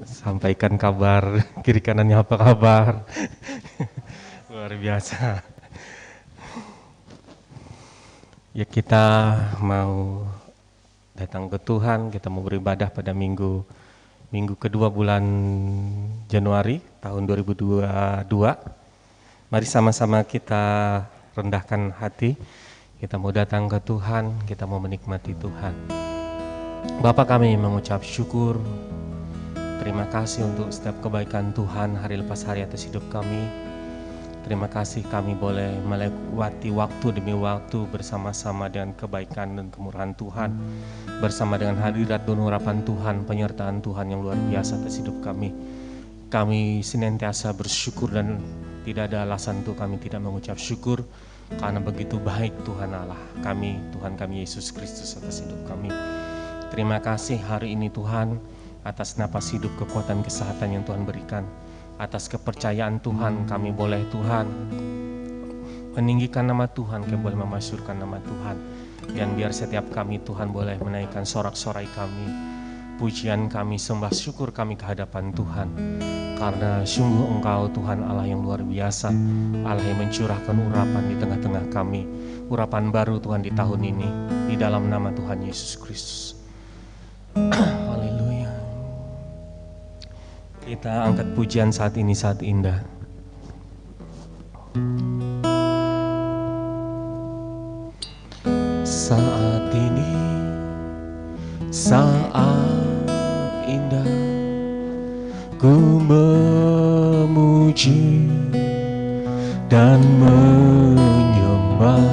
Sampaikan kabar kiri kanannya apa kabar. Luar biasa. Ya, kita mau datang ke Tuhan, kita mau beribadah pada minggu kedua bulan Januari tahun 2022. Mari sama-sama kita rendahkan hati, kita mau datang ke Tuhan, kita mau menikmati Tuhan. Bapa, kami mengucap syukur, terima kasih untuk setiap kebaikan Tuhan hari lepas hari atas hidup kami. Terima kasih kami boleh melewati waktu demi waktu bersama-sama dengan kebaikan dan kemurahan Tuhan, bersama dengan hadirat dan urapan Tuhan, penyertaan Tuhan yang luar biasa atas hidup kami. Kami senantiasa bersyukur dan tidak ada alasan untuk kami tidak mengucap syukur, karena begitu baik Tuhan Allah kami, Tuhan kami Yesus Kristus atas hidup kami. Terima kasih hari ini Tuhan atas napas hidup, kekuatan, kesehatan yang Tuhan berikan. Atas kepercayaan Tuhan kami boleh Tuhan meninggikan nama Tuhan, kami boleh memasyurkan nama Tuhan. Dan biar setiap kami Tuhan boleh menaikkan sorak-sorai kami, pujian kami, sembah syukur kami ke hadapan Tuhan. Karena sungguh Engkau Tuhan Allah yang luar biasa, Allah yang mencurahkan urapan di tengah-tengah kami, urapan baru Tuhan di tahun ini, di dalam nama Tuhan Yesus Kristus. Haleluya. Kita angkat pujian saat ini, saat indah. Saat ini, saat indah, ku memuji dan menyembah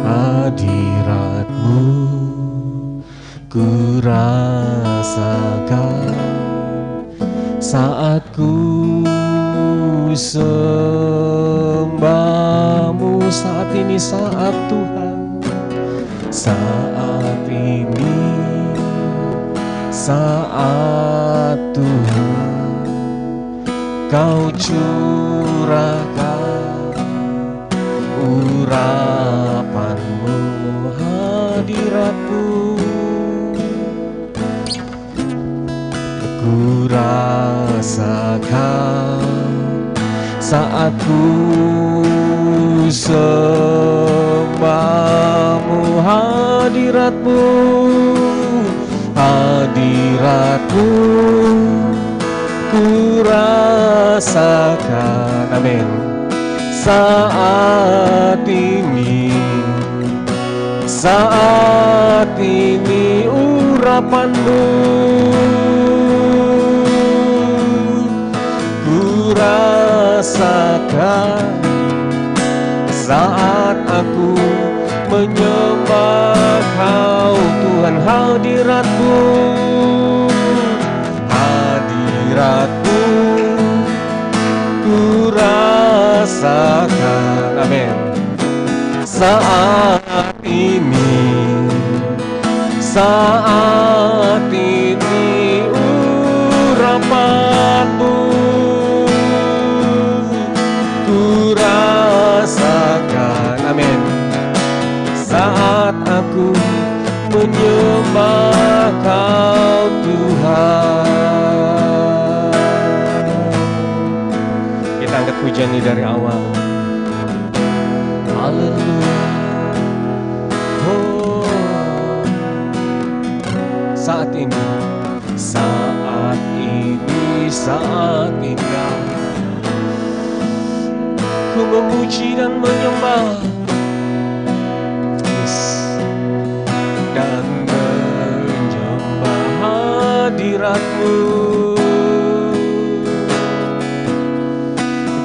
hadirat-Mu. Ku rasakan saat ku sembah-Mu. Saat ini, saat Tuhan, saat ini, saat Tuhan, Kau curahkan urapan-Mu, hadirat-Mu. Ku rasakan saat ku sembah-Mu, hadirat-Mu, hadirat-Mu, ku rasakan, amin. Saat ini, saat ini urapan-Mu, rasakan saat aku menyembah Kau Tuhan, hadirat-Mu, hadirat-Mu, ku rasakan, amin. Saat ini, saat ini urapan-Mu, rasakan, amin. Saat aku menyembah Kau Tuhan. Kita angkat pujian ini dari awal. Haleluya. Oh. Saat ini, saat ini, saat indah, ku memuji dan menyembah, dan menyembah hadirat-Mu.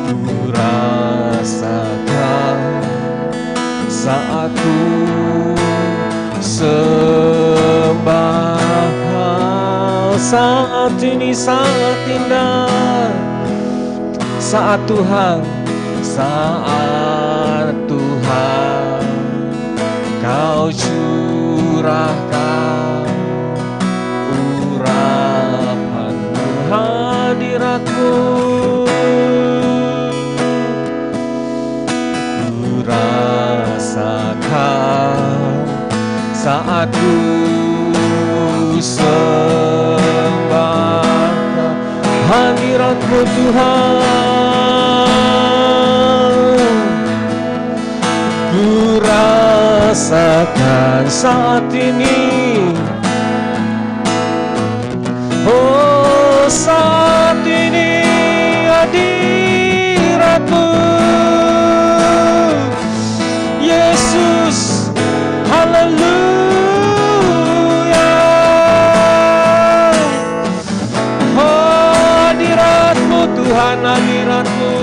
Ku rasakan saat ku sembah Kau. Saat ini, saat indah, saat Tuhan, saat Tuhan, Kau curahkan urapan-Mu, hadirat-Mu. Ku rasakan saat ku sembah hadirat-Mu Tuhan. Ku rasakan saat ini, oh saat ini hadirat-Mu Yesus, haleluya. Hadirat-Mu Tuhan, hadirat-Mu,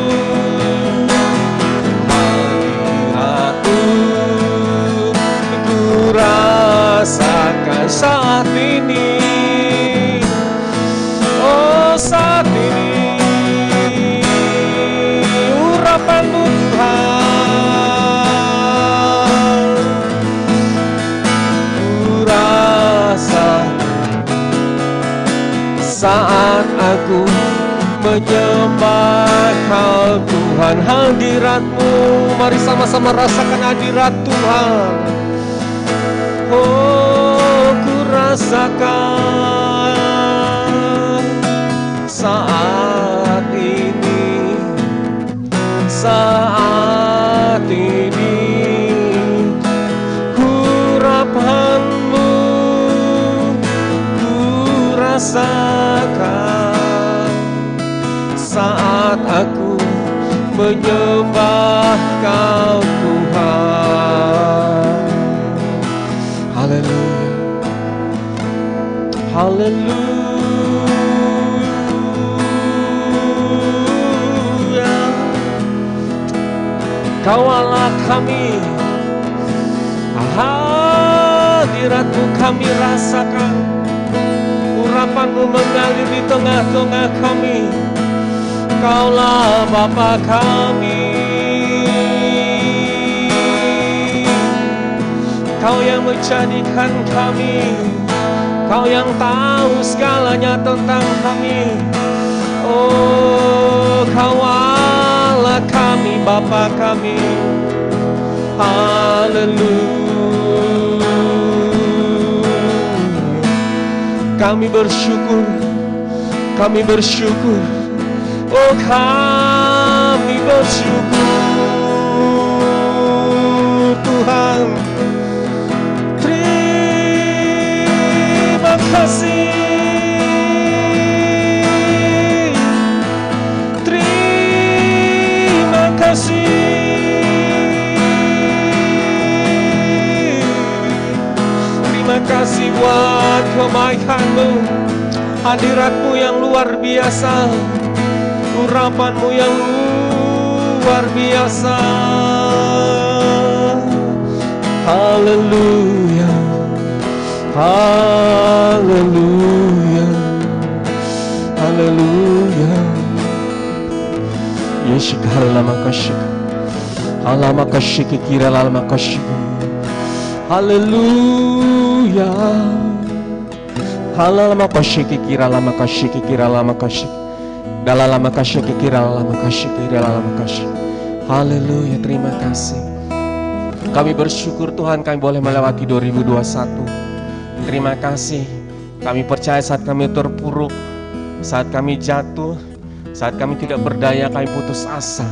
hadirat-Mu ku rasakan saat ini, oh saat ini urapan-Mu Tuhan. Ku rasa saat aku menyembah Kau Tuhan, hadirat-Mu. Mari sama-sama rasakan hadirat Tuhan. Oh, ku rasakan saat ini, saat ini urapan-Mu ku rasakan saat aku menyembah Kau Tuhan. Haleluya, haleluya. Kau Allah kami, hadirat-Mu kami rasakan, urapan-Mu mengalir di tengah-tengah kami. Kaulah Bapa kami, Kau yang menjadikan kami, Kau yang tahu segalanya tentang kami. Oh, Kau Allah kami, Bapa kami. Haleluya. Kami bersyukur, kami bersyukur. Oh, kami bersyukur Tuhan. Terima kasih, terima kasih. Terima kasih buat kebaikan-Mu, hadirat-Mu yang luar biasa, urapan-Mu yang luar biasa. Haleluya, haleluya, haleluya. Yesus halamakashik, halamakashik kira halamakashik. Haleluya, halamakashik kira halamakashik kira halamakashik. Dalam kasih kira lama kasih kira lama kasih. Haleluya, terima kasih. Kami bersyukur Tuhan, kami boleh melewati 2021. Terima kasih. Kami percaya saat kami terpuruk, saat kami jatuh, saat kami tidak berdaya, kami putus asa.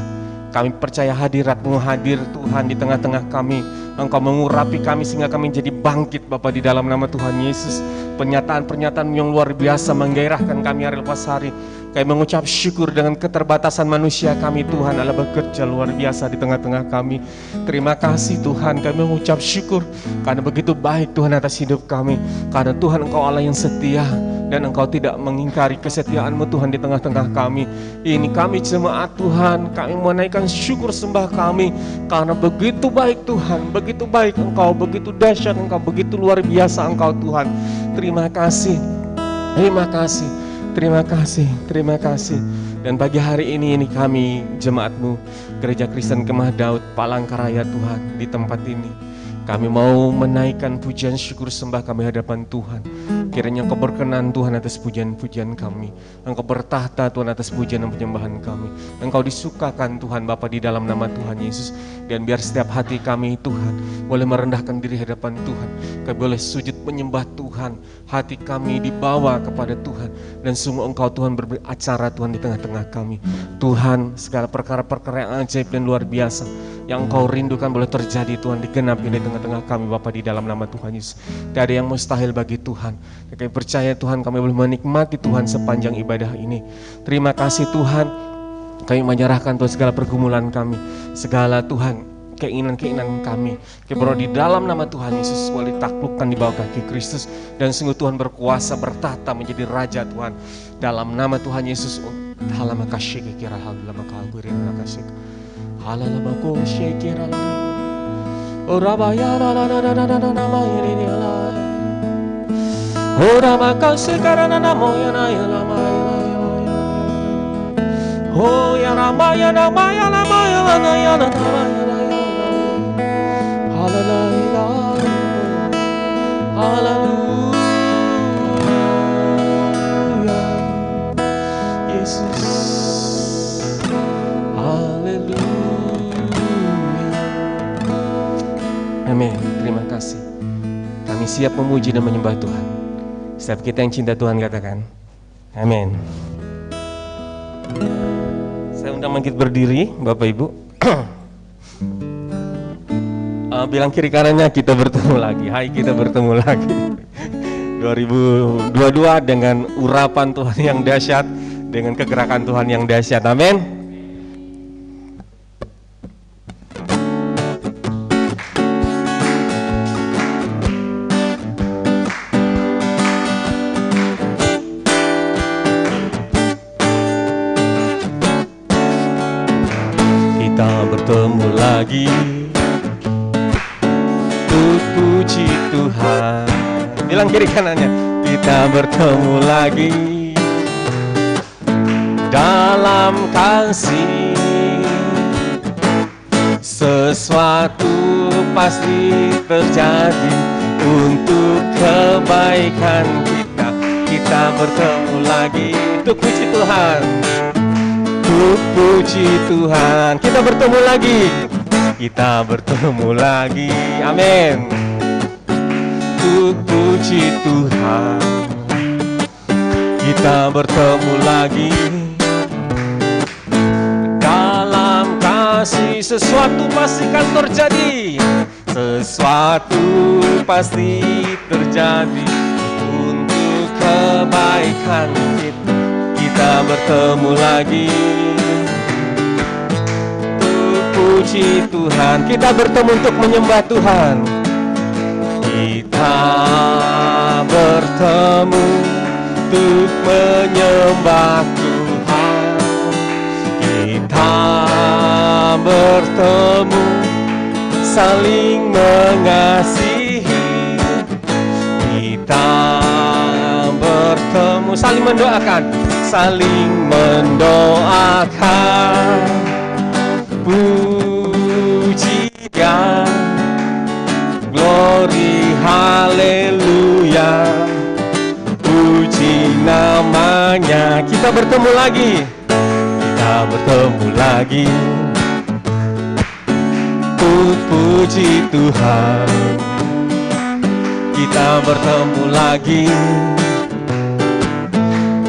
Kami percaya hadirat-Mu hadir Tuhan di tengah-tengah kami. Engkau mengurapi kami sehingga kami jadi bangkit Bapa di dalam nama Tuhan Yesus. Pernyataan-pernyataan yang luar biasa menggairahkan kami hari lepas hari. Kami mengucap syukur dengan keterbatasan manusia kami, Tuhan Allah bekerja luar biasa di tengah-tengah kami. Terima kasih Tuhan, kami mengucap syukur karena begitu baik Tuhan atas hidup kami. Karena Tuhan Engkau Allah yang setia dan Engkau tidak mengingkari kesetiaan-Mu Tuhan di tengah-tengah kami. Ini kami jemaat Tuhan, kami menaikkan syukur sembah kami karena begitu baik Tuhan, begitu baik Engkau, begitu dahsyat Engkau, begitu luar biasa Engkau Tuhan. Terima kasih, terima kasih. Terima kasih, terima kasih. Dan pagi hari ini kami jemaat-Mu Gereja Kristen Kemah Daud Palangkaraya Tuhan di tempat ini. Kami mau menaikkan pujian syukur sembah kami hadapan Tuhan. Kiranya Engkau berkenan Tuhan atas pujian-pujian kami. Engkau bertahta Tuhan atas pujian dan penyembahan kami. Engkau disukakan Tuhan Bapa di dalam nama Tuhan Yesus. Dan biar setiap hati kami Tuhan boleh merendahkan diri hadapan Tuhan. Kami boleh sujud menyembah Tuhan. Hati kami dibawa kepada Tuhan. Dan sungguh Engkau Tuhan beracara Tuhan di tengah-tengah kami. Tuhan, segala perkara-perkara yang ajaib dan luar biasa yang Engkau rindukan boleh terjadi Tuhan, digenapi di tengah-tengah kami Bapa di dalam nama Tuhan Yesus. Tidak ada yang mustahil bagi Tuhan. Kami percaya Tuhan, kami boleh menikmati Tuhan sepanjang ibadah ini. Terima kasih Tuhan, kami menyerahkan Tuhan segala pergumulan kami, segala Tuhan keinginan-keinginan kami. Kebro di dalam nama Tuhan Yesus boleh ditaklukkan di bawah kaki Kristus. Dan sungguh Tuhan berkuasa bertahta menjadi Raja Tuhan. Dalam nama Tuhan Yesus. Halama kasih kira halama kalburin kasih. Halama kasih kira. Orabaya la la la la la la la la ini la. Orama kasih karena nama ya na ya lama ya. Oh ya nama ya nama ya nama ya na ya na nama ya. Hallelujah, hallelujah, Yesus, hallelujah. Amin. Terima kasih. Kami siap memuji dan menyembah Tuhan. Setiap kita yang cinta Tuhan katakan, amin. Saya undang bangkit berdiri, Bapak Ibu. Bilang kiri kanannya, kita bertemu lagi. Hai, kita bertemu lagi. 2022 dengan urapan Tuhan yang dahsyat, dengan kegerakan Tuhan yang dahsyat. Amin. Kita bertemu lagi. Puji Tuhan. Bilang kiri kanannya, kita bertemu lagi dalam kasih. Sesuatu pasti terjadi untuk kebaikan kita. Kita bertemu lagi untuk puji Tuhan. Untuk puji Tuhan. Kita bertemu lagi. Kita bertemu lagi, amin. Untuk puji Tuhan, kita bertemu lagi dalam kasih. Sesuatu pasti akan terjadi. Sesuatu pasti terjadi untuk kebaikan kita. Kita bertemu lagi. Puji Tuhan, kita bertemu untuk menyembah Tuhan. Kita bertemu untuk menyembah Tuhan. Kita bertemu saling mengasihi. Kita bertemu saling mendoakan. Saling mendoakan. Puji Dia, glory, haleluya. Puji namanya. Kita bertemu lagi. Kita bertemu lagi. Puji Tuhan. Kita bertemu lagi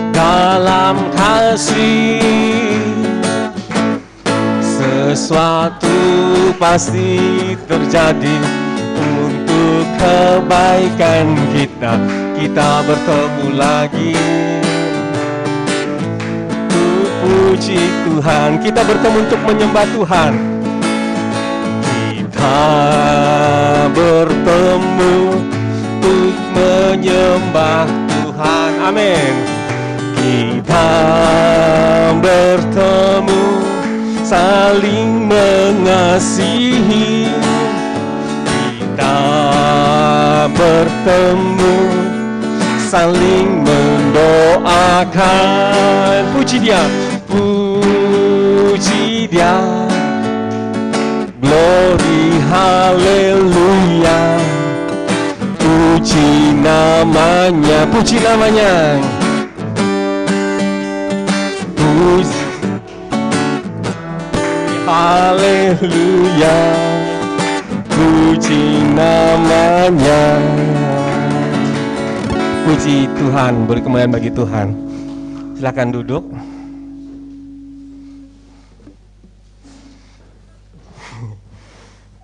dalam kasih. Sesuatu pasti terjadi untuk kebaikan kita. Kita bertemu lagi. Puji Tuhan. Kita bertemu untuk menyembah Tuhan. Kita bertemu untuk menyembah Tuhan. Amin. Kita bertemu saling mengasihi. Kita bertemu saling mendoakan. Puji Dia, puji Dia, glory, haleluya. Puji namanya, puji namanya. Puji, haleluya. Puji namanya. Puji Tuhan, beri kemuliaan bagi Tuhan. Silakan duduk.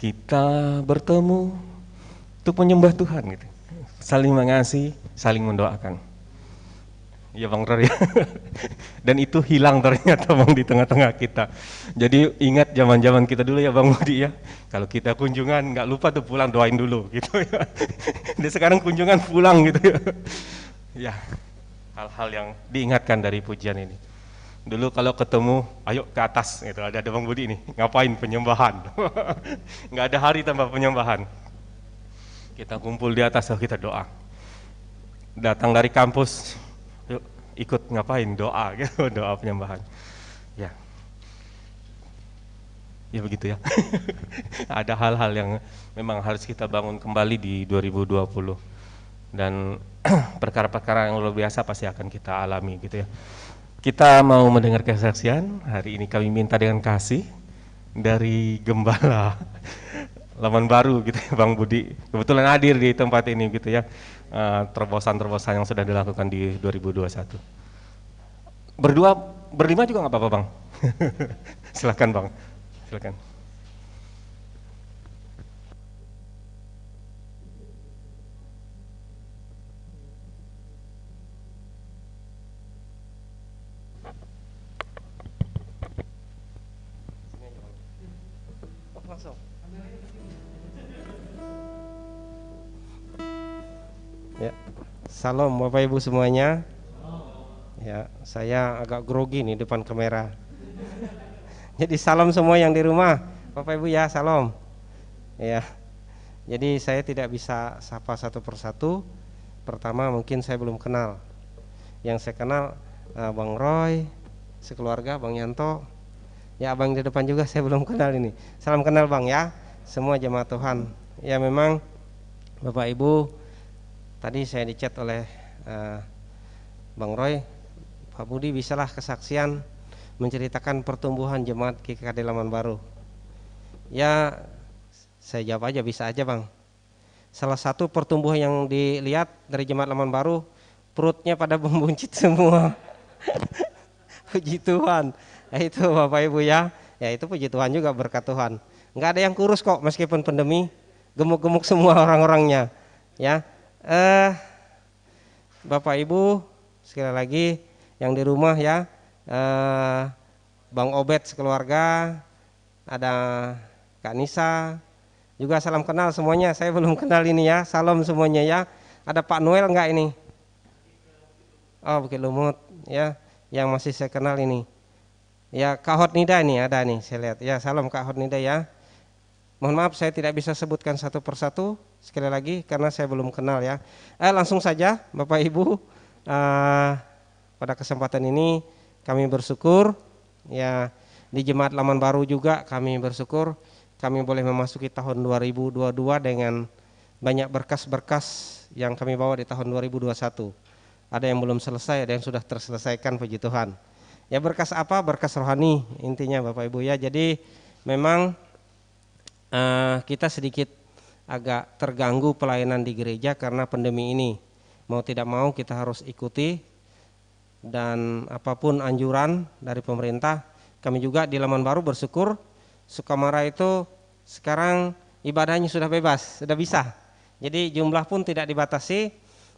Kita bertemu untuk menyembah Tuhan gitu. Saling mengasihi, saling mendoakan. Ya Bang Rory. Dan itu hilang ternyata Bang di tengah-tengah kita. Jadi ingat zaman-zaman kita dulu ya Bang Budi ya. Kalau kita kunjungan nggak lupa tuh pulang doain dulu gitu ya. Dan sekarang kunjungan pulang gitu ya. Ya, hal-hal yang diingatkan dari pujian ini. Dulu kalau ketemu, ayo ke atas gitu. Ada Bang Budi nih, ngapain penyembahan? Nggak ada hari tanpa penyembahan. Kita kumpul di atas, kita doa. Datang dari kampus, yuk ikut ngapain doa gitu, doa penyembahan. Ya, ya begitu ya. Ada hal-hal yang memang harus kita bangun kembali di 2020 dan perkara-perkara yang luar biasa pasti akan kita alami gitu ya. Kita mau mendengar kesaksian. Hari ini kami minta dengan kasih dari Gembala Laman Baru gitu ya, Bang Budi. Kebetulan hadir di tempat ini gitu ya. Terobosan-terobosan yang sudah dilakukan di 2021. Berdua, berlima juga nggak apa-apa Bang. Silakan Bang, silakan. Ya, salam Bapak Ibu semuanya. Ya, saya agak grogi nih depan kamera. Jadi salam semua yang di rumah, Bapak Ibu ya, salam. Ya, jadi saya tidak bisa sapa satu persatu. Pertama mungkin saya belum kenal. Yang saya kenal Bang Roy, sekeluarga, Bang Yanto. Ya, abang di depan juga saya belum kenal ini. Salam kenal Bang ya, semua jemaat Tuhan. Ya memang Bapak Ibu, tadi saya dicat oleh Bang Roy, Pak Budi bisalah kesaksian menceritakan pertumbuhan jemaat GKKD Laman Baru. Ya, saya jawab aja, bisa aja Bang. Salah satu pertumbuhan yang dilihat dari jemaat Laman Baru, perutnya pada membuncit semua. Puji Tuhan. Ya itu Bapak Ibu ya. Ya itu puji Tuhan juga, berkat Tuhan. Nggak ada yang kurus kok meskipun pandemi, gemuk-gemuk semua orang-orangnya. Ya. Bapak Ibu sekali lagi yang di rumah ya, Bang Obed sekeluarga, ada Kak Nisa, juga salam kenal semuanya. Saya belum kenal ini ya, salam semuanya ya. Ada Pak Noel enggak ini? Oh Bukit Lumut ya, yang masih saya kenal ini. Ya Kak Hotnida ini ada nih saya lihat. Ya salam Kak Hotnida ya. Mohon maaf saya tidak bisa sebutkan satu persatu sekali lagi karena saya belum kenal ya. Langsung saja Bapak Ibu, pada kesempatan ini kami bersyukur ya, di Jemaat Laman Baru juga kami bersyukur kami boleh memasuki tahun 2022 dengan banyak berkas-berkas yang kami bawa di tahun 2021. Ada yang belum selesai, ada yang sudah terselesaikan, puji Tuhan. Ya berkas apa? Berkas rohani intinya Bapak Ibu ya. Jadi memang kita sedikit agak terganggu pelayanan di gereja karena pandemi ini. Mau tidak mau kita harus ikuti, dan apapun anjuran dari pemerintah, kami juga di Laman Baru bersyukur Sukamara itu sekarang ibadahnya sudah bebas, sudah bisa. Jadi jumlah pun tidak dibatasi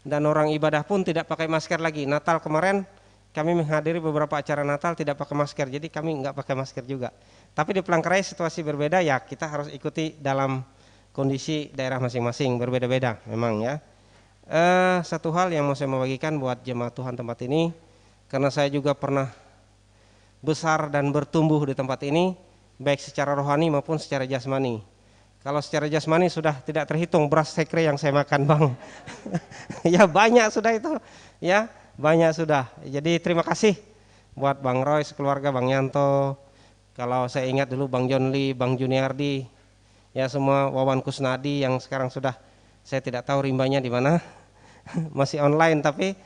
dan orang ibadah pun tidak pakai masker lagi. Natal kemarin kami menghadiri beberapa acara Natal tidak pakai masker, jadi kami nggak pakai masker juga. Tapi di Palangkaraya situasi berbeda ya, kita harus ikuti dalam kondisi daerah masing-masing, berbeda-beda memang ya. Satu hal yang mau saya bagikan buat jemaat Tuhan tempat ini, karena saya juga pernah besar dan bertumbuh di tempat ini, baik secara rohani maupun secara jasmani. Kalau secara jasmani sudah tidak terhitung beras sekre yang saya makan Bang. Ya banyak sudah itu ya. Banyak sudah. Jadi terima kasih buat Bang Roy sekeluarga, Bang Yanto. Kalau saya ingat dulu Bang John Lee, Bang Juniardi, ya semua Wawan Kusnadi yang sekarang sudah Saya tidak tahu rimbanya di mana. Masih online tapi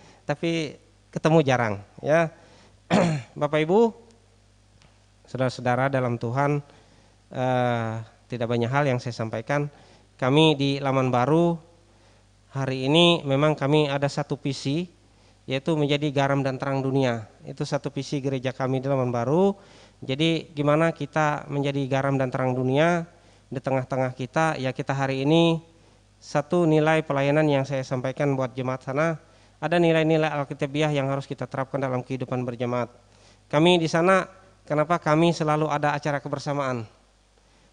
ketemu jarang ya. Bapak Ibu, saudara-saudara dalam Tuhan, tidak banyak hal yang saya sampaikan. Kami di Laman Baru hari ini memang kami ada satu visi, yaitu menjadi garam dan terang dunia. Itu satu visi gereja kami di Laman Baru. Jadi gimana kita menjadi garam dan terang dunia di tengah-tengah kita, ya kita hari ini satu nilai pelayanan yang saya sampaikan buat jemaat sana, ada nilai-nilai Alkitabiah yang harus kita terapkan dalam kehidupan berjemaat. Kami di sana, kenapa kami selalu ada acara kebersamaan?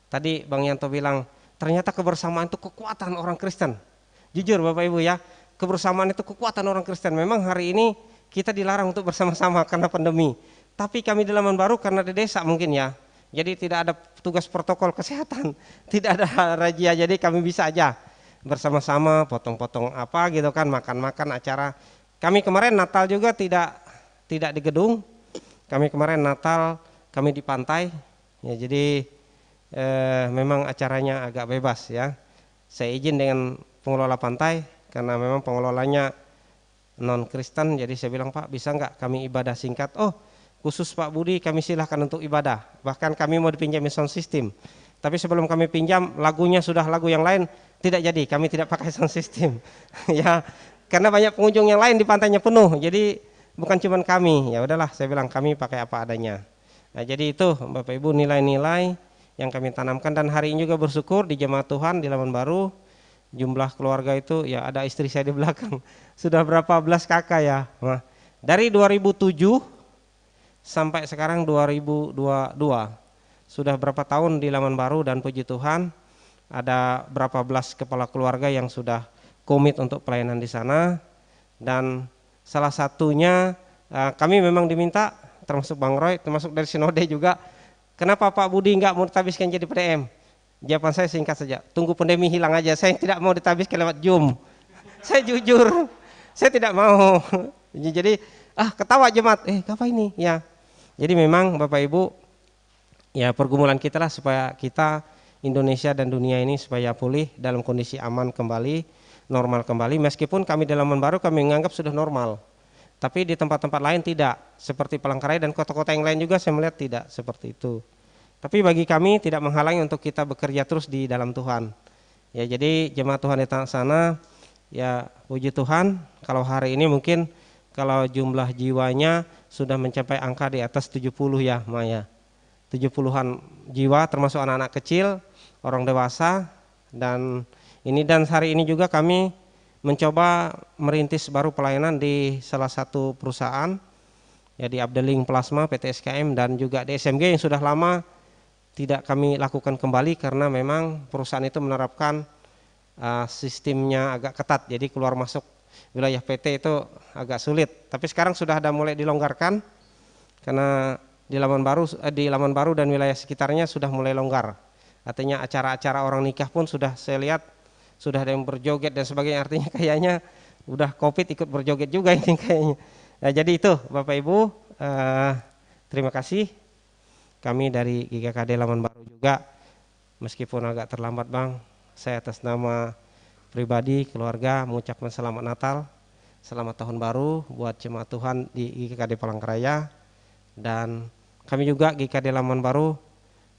Tadi Bang Yanto bilang, ternyata kebersamaan itu kekuatan orang Kristen. Jujur Bapak Ibu ya, kebersamaan itu kekuatan orang Kristen. Memang hari ini kita dilarang untuk bersama-sama karena pandemi. Tapi kami di Laman Baru karena di desa mungkin ya, jadi tidak ada tugas protokol kesehatan, tidak ada razia, jadi kami bisa aja bersama-sama potong-potong apa gitu kan, makan-makan acara. Kami kemarin Natal juga tidak di gedung, kami kemarin Natal kami di pantai, ya jadi memang acaranya agak bebas ya. Saya izin dengan pengelola pantai karena memang pengelolanya non Kristen, jadi saya bilang Pak bisa nggak kami ibadah singkat? Oh khusus Pak Budi kami silahkan untuk ibadah, bahkan kami mau dipinjam sound system, tapi sebelum kami pinjam lagunya sudah lagu yang lain, tidak jadi, kami tidak pakai sound system ya, karena banyak pengunjung yang lain di pantainya penuh, jadi bukan cuma kami, ya udahlah saya bilang kami pakai apa adanya. Nah jadi itu Bapak Ibu nilai-nilai yang kami tanamkan, dan hari ini juga bersyukur di jemaat Tuhan di Laman Baru jumlah keluarga itu ya, ada istri saya di belakang sudah berapa belas kakak ya. Nah, dari 2007 sampai sekarang 2022 sudah berapa tahun di Laman Baru, dan puji Tuhan ada berapa belas kepala keluarga yang sudah komit untuk pelayanan di sana. Dan salah satunya kami memang diminta, termasuk Bang Roy, termasuk dari Sinode juga, kenapa Pak Budi nggak mau ditabiskan jadi PDM? Jawaban saya singkat saja, tunggu pandemi hilang aja, saya tidak mau ditabiskan lewat Zoom. Saya jujur, saya tidak mau. Jadi ketawa jemaat, apa ini ya. Jadi memang Bapak Ibu, ya pergumulan kita lah supaya kita Indonesia dan dunia ini supaya pulih dalam kondisi aman kembali, normal kembali. Meskipun kami di Laman Baru kami menganggap sudah normal, tapi di tempat-tempat lain tidak, seperti Palangkaraya dan kota-kota yang lain juga saya melihat tidak seperti itu. Tapi bagi kami tidak menghalangi untuk kita bekerja terus di dalam Tuhan. Ya jadi jemaat Tuhan di sana, ya puji Tuhan kalau hari ini mungkin kalau jumlah jiwanya sudah mencapai angka di atas 70 ya Maya. 70-an jiwa termasuk anak-anak kecil, orang dewasa, dan hari ini juga kami mencoba merintis baru pelayanan di salah satu perusahaan ya, di Abdeling Plasma PT SKM, dan juga di SMG yang sudah lama tidak kami lakukan kembali karena memang perusahaan itu menerapkan sistemnya agak ketat, jadi keluar masuk wilayah PT itu agak sulit. Tapi sekarang sudah ada mulai dilonggarkan karena di Laman Baru dan wilayah sekitarnya sudah mulai longgar. Artinya acara-acara orang nikah pun sudah saya lihat sudah ada yang berjoget dan sebagainya, artinya kayaknya udah Covid ikut berjoget juga ini kayaknya. Nah, jadi itu Bapak Ibu, terima kasih. Kami dari GKKD Laman Baru juga, meskipun agak terlambat Bang, saya atas nama pribadi keluarga mengucapkan selamat Natal, selamat tahun baru buat jemaat Tuhan di GKKD Palangkaraya. Dan kami juga GKKD Laman Baru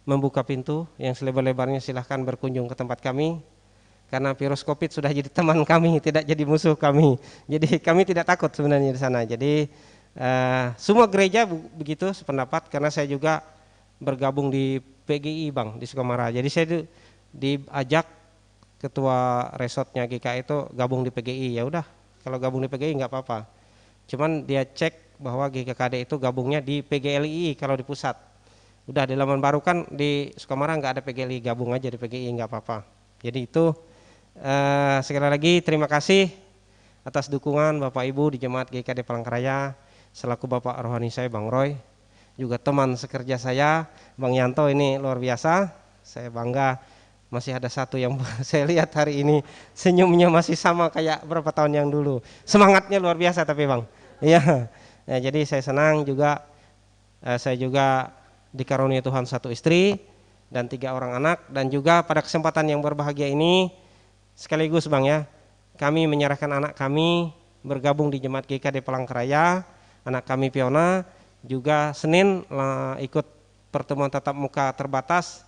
membuka pintu yang selebar-lebarnya, silahkan berkunjung ke tempat kami, karena virus Covid sudah jadi teman kami, tidak jadi musuh kami. Jadi kami tidak takut sebenarnya di sana. Jadi semua gereja begitu sependapat, karena saya juga bergabung di PGI Bang di Sukamara. Jadi saya diajak ketua resortnya GKI itu gabung di PGI. Ya udah, kalau gabung di PGI nggak apa-apa. Cuman dia cek bahwa GKKD itu gabungnya di PGLI kalau di pusat. Udah di Laman Baru kan di Sukamara nggak ada PGLI, gabung aja di PGI nggak apa-apa. Jadi itu sekali lagi terima kasih atas dukungan Bapak Ibu di jemaat GKD Palangkaraya, selaku Bapak rohani saya Bang Roy, juga teman sekerja saya Bang Yanto, ini luar biasa. Saya bangga masih ada satu yang saya lihat hari ini senyumnya masih sama kayak berapa tahun yang dulu. Semangatnya luar biasa tapi Bang. Iya. Ya, jadi saya senang juga, saya juga dikaruniai Tuhan satu istri dan 3 orang anak, dan juga pada kesempatan yang berbahagia ini sekaligus Bang ya, kami menyerahkan anak kami bergabung di Jemaat GKD Palangkaraya, anak kami Fiona juga Senin ikut pertemuan tatap muka terbatas.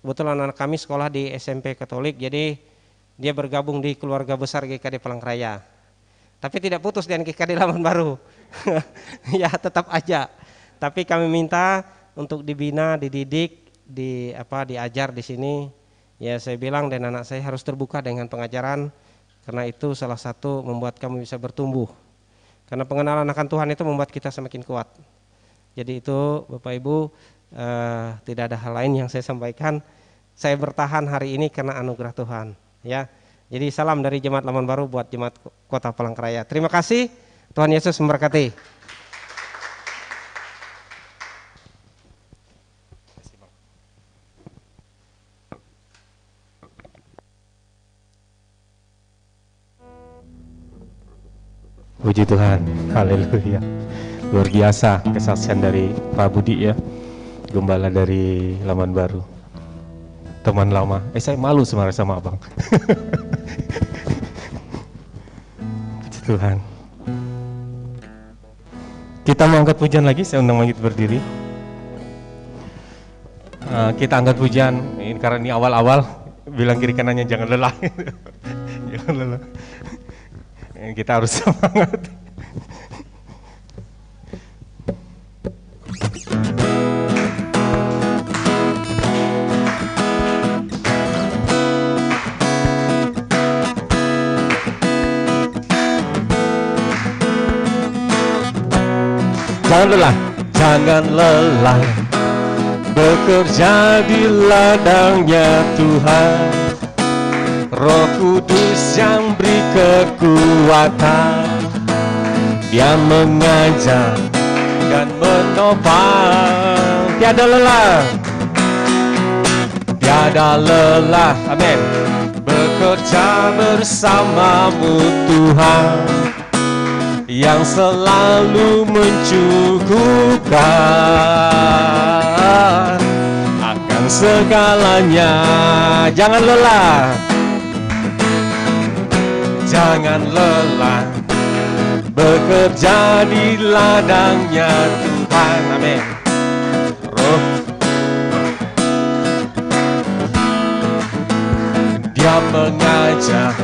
Kebetulan anak kami sekolah di SMP Katolik, jadi dia bergabung di keluarga besar GKD Palangkaraya. Tapi tidak putus dengan GKD Laman Baru. Ya tetap aja. Tapi kami minta untuk dibina, dididik, diajar di sini. Ya saya bilang dan anak saya harus terbuka dengan pengajaran, karena itu salah satu membuat kami bisa bertumbuh. Karena pengenalan akan Tuhan itu membuat kita semakin kuat. Jadi itu Bapak Ibu, tidak ada hal lain yang saya sampaikan. Saya bertahan hari ini karena anugerah Tuhan. Ya, jadi salam dari Jemaat Laman Baru buat Jemaat Kota Palangkaraya. Terima kasih, Tuhan Yesus memberkati. Puji Tuhan, haleluya. Luar biasa kesaksian dari Pak Budi ya, gembala dari Laman Baru. Teman lama, saya malu sebenarnya sama abang. Puji Tuhan. Kita mau angkat pujian lagi, saya undang Magid berdiri. Kita angkat pujian, ini karena ini awal-awal, bilang kiri kanannya jangan lelah. Jangan lelah. Kita harus semangat. Jangan lelah, jangan lelah, bekerja di ladangnya Tuhan. Roh Kudus yang beri kekuatan, Dia mengajar dan menopang. Tiada lelah, tiada lelah, amin. Bekerja bersamamu Tuhan, yang selalu mencukupkan akan segalanya. Jangan lelah, jangan lelah, bekerja di ladangnya Tuhan, amin. Roh Dia mengajar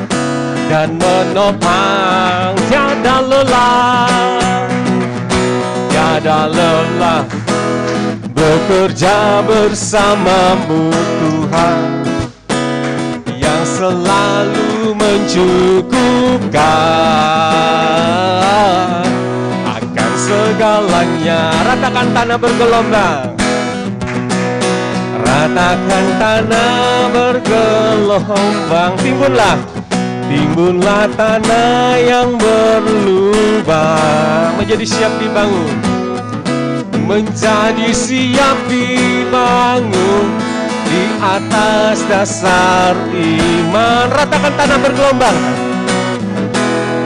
dan menopang. Tiada lelah, tiada lelah, bekerja bersamamu Tuhan, yang selalu mencukupkan akan segalanya. Ratakan tanah bergelombang, ratakan tanah bergelombang. Timbunlah tanah yang berlubang, menjadi siap dibangun, menjadi siap dibangun di atas dasar iman. Ratakan tanah bergelombang,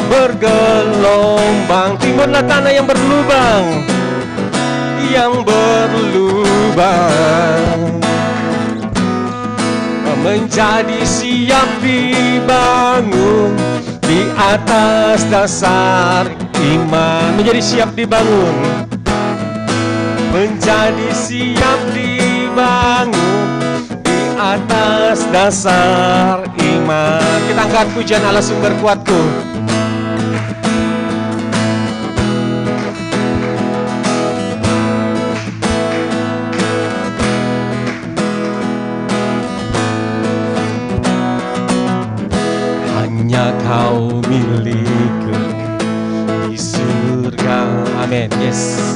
bergelombang. Timbunlah tanah yang berlubang, yang berlubang, menjadi siap dibangun di atas dasar iman. Menjadi siap dibangun, menjadi siap dibangun di atas dasar iman. Kita angkat pujian Allah sumber kuatku. Hanya Kau milikku di surga, amin. Yes.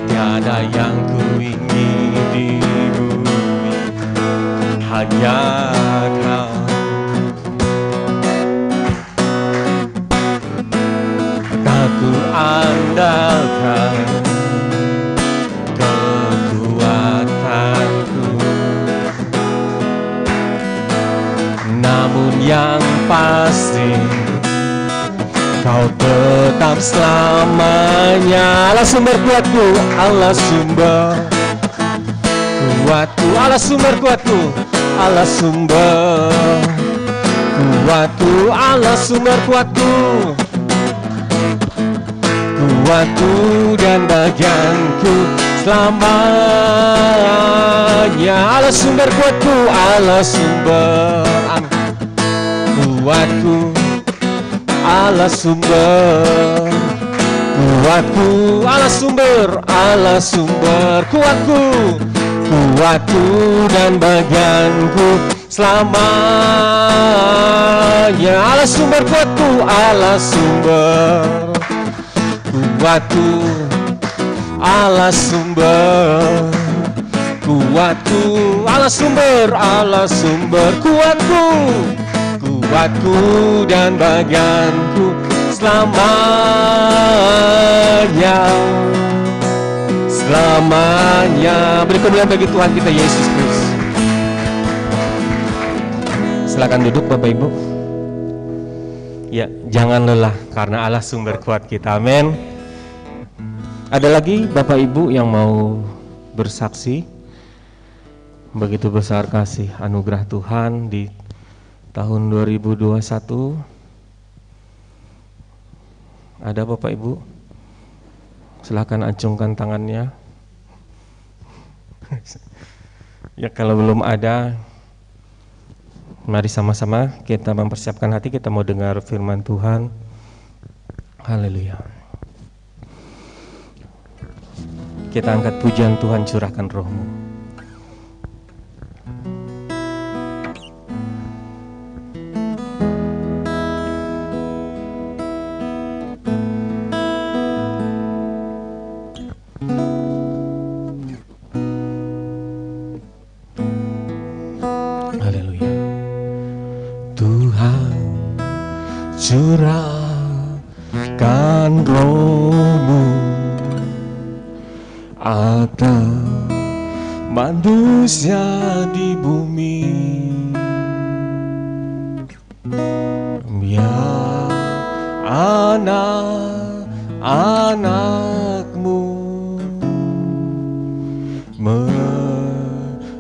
Tiada yang ku ingin di bumi, hanya Kau. Aku andalkan kekuatanku, namun yang pasti Kau tetap selamanya. Allah sumber kuatku, Allah sumber kuatku, Allah sumber kuatku, Allah sumber kuatku, Allah sumber kuatku, kuatku dan bagianku selamanya. Allah sumber kuatku, Allah sumber kuatku, Allah sumber kuatku, Allah sumber, Allah sumber kuatku, kuatku dan bagianku selamanya. Allah sumber kuatku, Allah sumber kuatku, Allah sumber kuatku, Allah sumber, Allah sumber kuatku, kuatku dan bagianku selamanya, selamanya. Beri kemuliaan bagi Tuhan kita Yesus Kristus. Silakan duduk Bapak Ibu. Ya, jangan lelah karena Allah sumber kuat kita. Amin. Ada lagi Bapak Ibu yang mau bersaksi begitu besar kasih anugerah Tuhan di tahun 2021? Ada Bapak Ibu? Silakan acungkan tangannya. Ya, kalau belum ada, mari sama-sama kita mempersiapkan hati, kita mau dengar firman Tuhan. Haleluya. Kita angkat pujian Tuhan, curahkan roh-Mu. Haleluya. Tuhan, curahkan roh-Mu atas manusia di bumi, biar anak-anak-Mu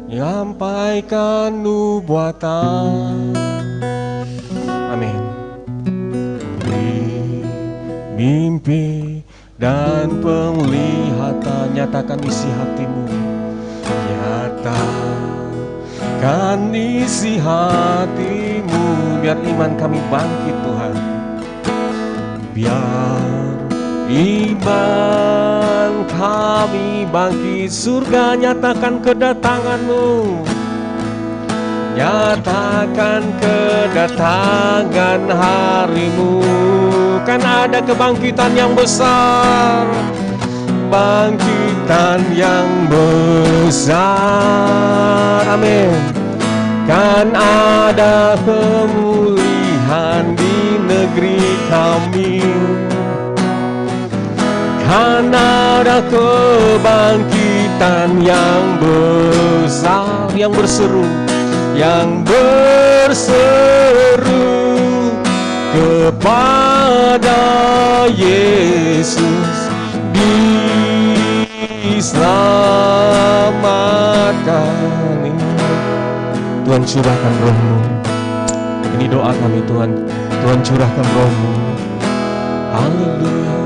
menyampaikan nubuatan. Amin. Di mimpi dan penglihatan, nyatakan isi hatimu, nyatakan isi hatimu, biar iman kami bangkit Tuhan, biar iman kami bangkit. Surga, nyatakan kedatangan-Mu, nyatakan kedatangan hari-Mu. Kan ada kebangkitan yang besar, bangkitan yang besar. Amin. Kan ada pemulihan di negeri kami, kan ada kebangkitan yang besar, yang berseru, yang berseru kepada Yesus, diselamatkan. Tuhan, curahkan roh-Mu. Ini doa kami Tuhan. Tuhan, curahkan roh-Mu. Haleluya.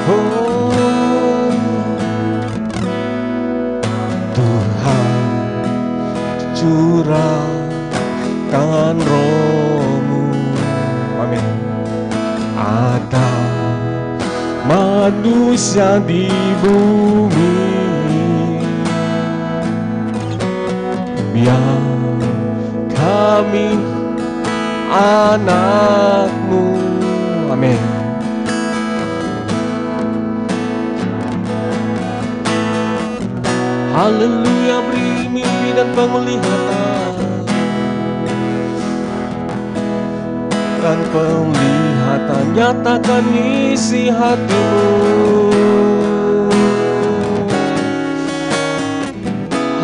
Oh, Tuhan, curahkan roh-Mu. Amin. Atas manusia di bumi, biar kami anak-Mu. Amin. Haleluya. Beri mimpi dan penglihatan, dan penglihatan, nyatakan isi hatimu.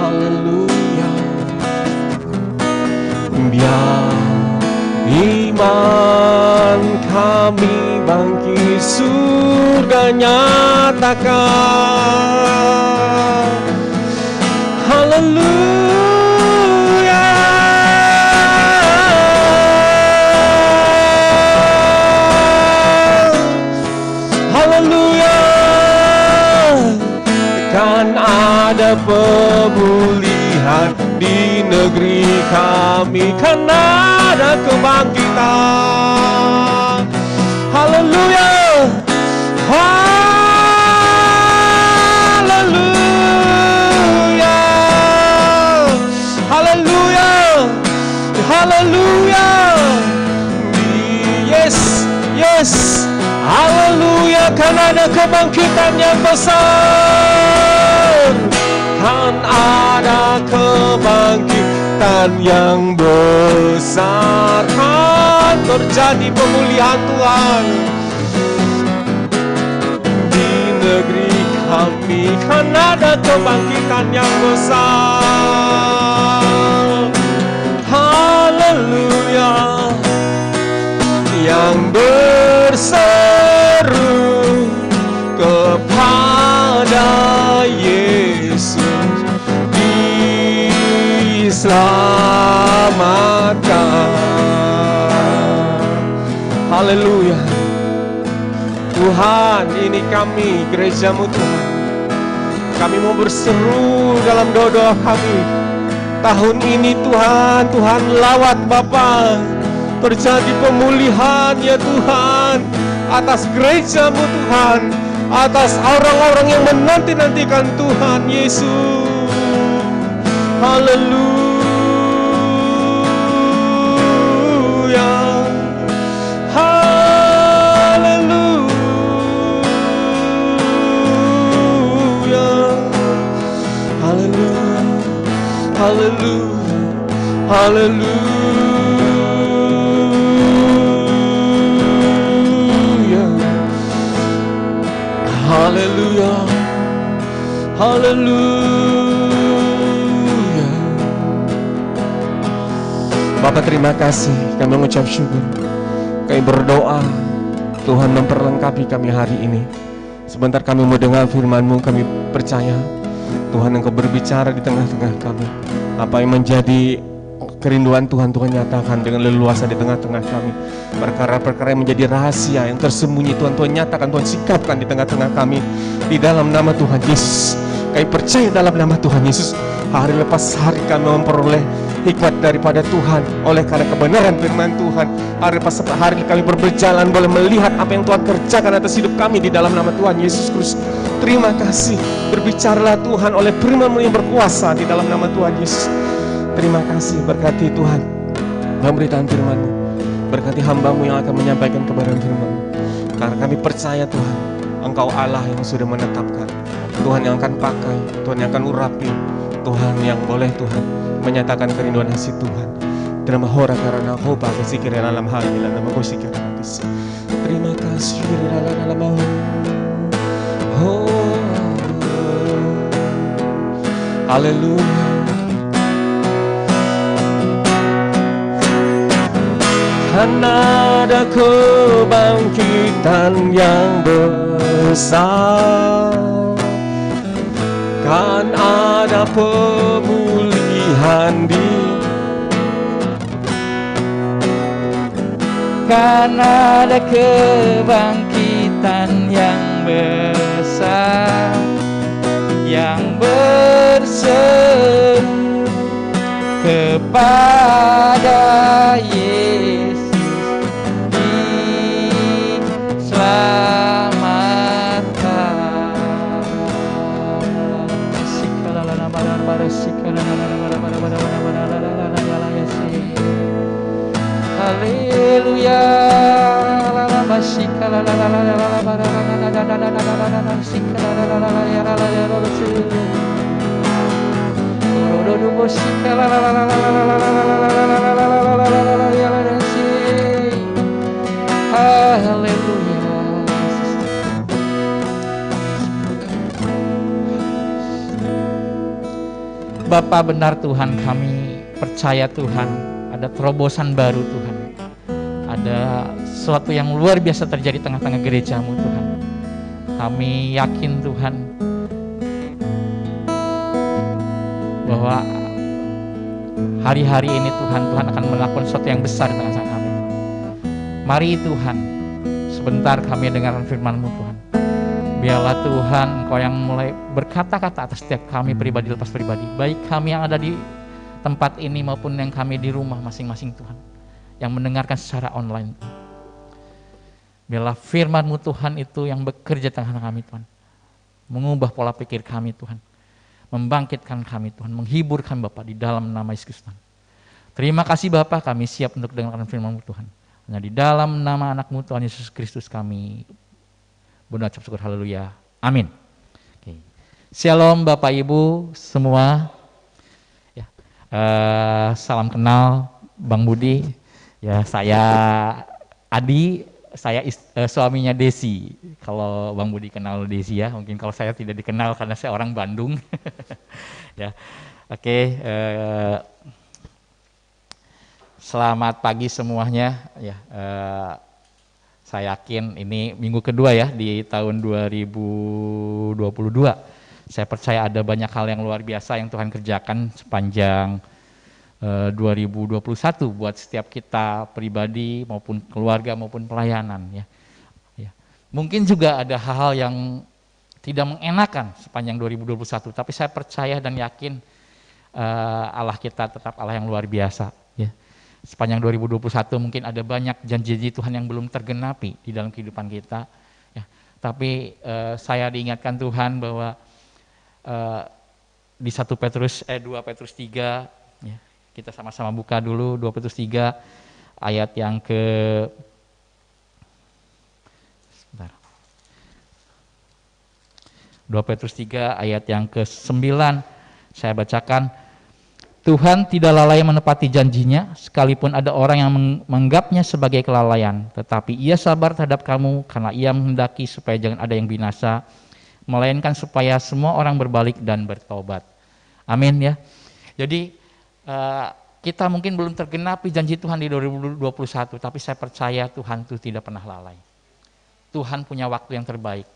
Haleluya. Biar iman kami bangkit, surga nyatakan. Haleluya. ada pemulihan di negeri kami, karena ada kebangkitan. Haleluya, haleluya, haleluya, haleluya. Yes, yes, haleluya, karena ada kebangkitan yang besar. Kan ada kebangkitan yang besar, kan terjadi pemulihan Tuhan di negeri kami, kan ada kebangkitan yang besar. Haleluya, yang berseru kepada Yesus diselamatkan. Haleluya. Tuhan, ini kami, gereja-Mu Tuhan. Kami mau berseru dalam doa kami. Tahun ini Tuhan, Tuhan lawat Bapa, terjadi pemulihan ya Tuhan, atas gereja-Mu Tuhan, atas orang-orang yang menanti-nantikan Tuhan Yesus. Haleluya, haleluya, haleluya, haleluya, haleluya, haleluya, haleluya. Bapak, terima kasih, kami mengucap syukur, kami berdoa Tuhan memperlengkapi kami hari ini. Sebentar kami mau dengar firman-Mu, kami percaya Tuhan Engkau berbicara di tengah-tengah kami. Apa yang menjadi kerinduan Tuhan, Tuhan nyatakan dengan leluasa di tengah-tengah kami. Perkara-perkara yang menjadi rahasia, yang tersembunyi, Tuhan nyatakan, Tuhan sikapkan di tengah-tengah kami. Di dalam nama Tuhan Yesus, kami percaya dalam nama Tuhan Yesus, hari lepas hari kami memperoleh hikmat daripada Tuhan oleh karena kebenaran firman Tuhan. Hari lepas hari kami berjalan boleh melihat apa yang Tuhan kerjakan atas hidup kami di dalam nama Tuhan Yesus Kristus. Terima kasih, berbicaralah Tuhan oleh firman-Mu yang berkuasa di dalam nama Tuhan Yesus. Terima kasih, berkati Tuhan pemberitaan firman-Mu, berkati hamba-Mu yang akan menyampaikan kebenaran firman-Mu. Karena kami percaya Tuhan, Engkau Allah yang sudah menetapkan, Tuhan yang akan pakai, Tuhan yang akan urapi, Tuhan yang boleh Tuhan menyatakan kerinduan hati Tuhan. Terima hora karena kau pakai sikir dalam hal ini dalam kau sikir habis. Terima kasih dalam haleluya. Karena ada kebangkitan yang besar, kan ada pemulihan kan ada kebangkitan yang besar, yang berseru kepada Yesus diselamatkan. Haleluya. Bapa benar Tuhan, kami percaya Tuhan ada terobosan baru Tuhan, ada sesuatu yang luar biasa terjadi tengah-tengah gereja-Mu Tuhan. Kami yakin Tuhan bahwa hari-hari ini Tuhan akan melakukan sesuatu yang besar di tengah-tengah kami. Mari Tuhan, sebentar kami dengarkan firman-Mu Tuhan. Biarlah Tuhan Engkau yang mulai berkata-kata atas setiap kami pribadi lepas pribadi, baik kami yang ada di tempat ini maupun yang kami di rumah masing-masing Tuhan, yang mendengarkan secara online. Biarlah firman-Mu Tuhan itu yang bekerja tengah kami Tuhan, mengubah pola pikir kami Tuhan, membangkitkan kami Tuhan, menghibur kami Bapa di dalam nama Yesus Kristus. Terima kasih Bapa, kami siap untuk dengarkan firman-Mu Tuhan. Hanya di dalam nama anak-Mu Tuhan Yesus Kristus kami berucap syukur, haleluya, amin. Oke. Shalom Bapak Ibu semua. Ya. Salam kenal Bang Budi. Ya, saya Adi, saya suaminya Desi. Kalau Bang Budi kenal Desi ya, mungkin kalau saya tidak dikenal karena saya orang Bandung. Ya, oke. Selamat pagi semuanya. Ya, saya yakin ini minggu kedua ya di tahun 2022. Saya percaya ada banyak hal yang luar biasa yang Tuhan kerjakan sepanjang 2021 buat setiap kita pribadi maupun keluarga maupun pelayanan ya. Ya. Mungkin juga ada hal-hal yang tidak mengenakan sepanjang 2021, tapi saya percaya dan yakin Allah kita tetap Allah yang luar biasa ya. Sepanjang 2021 mungkin ada banyak janji-janji Tuhan yang belum tergenapi di dalam kehidupan kita ya. Tapi saya diingatkan Tuhan bahwa di 2 Petrus 3 ya, kita sama-sama buka dulu 2 Petrus 3 ayat yang ke 2 Petrus 3 ayat yang ke-9 saya bacakan. Tuhan tidak lalai menepati janjinya, sekalipun ada orang yang menganggapnya sebagai kelalaian, tetapi ia sabar terhadap kamu karena ia menghendaki supaya jangan ada yang binasa, melainkan supaya semua orang berbalik dan bertobat. Amin ya. Jadi kita mungkin belum tergenapi janji Tuhan di 2021, tapi saya percaya Tuhan itu tidak pernah lalai. Tuhan punya waktu yang terbaik.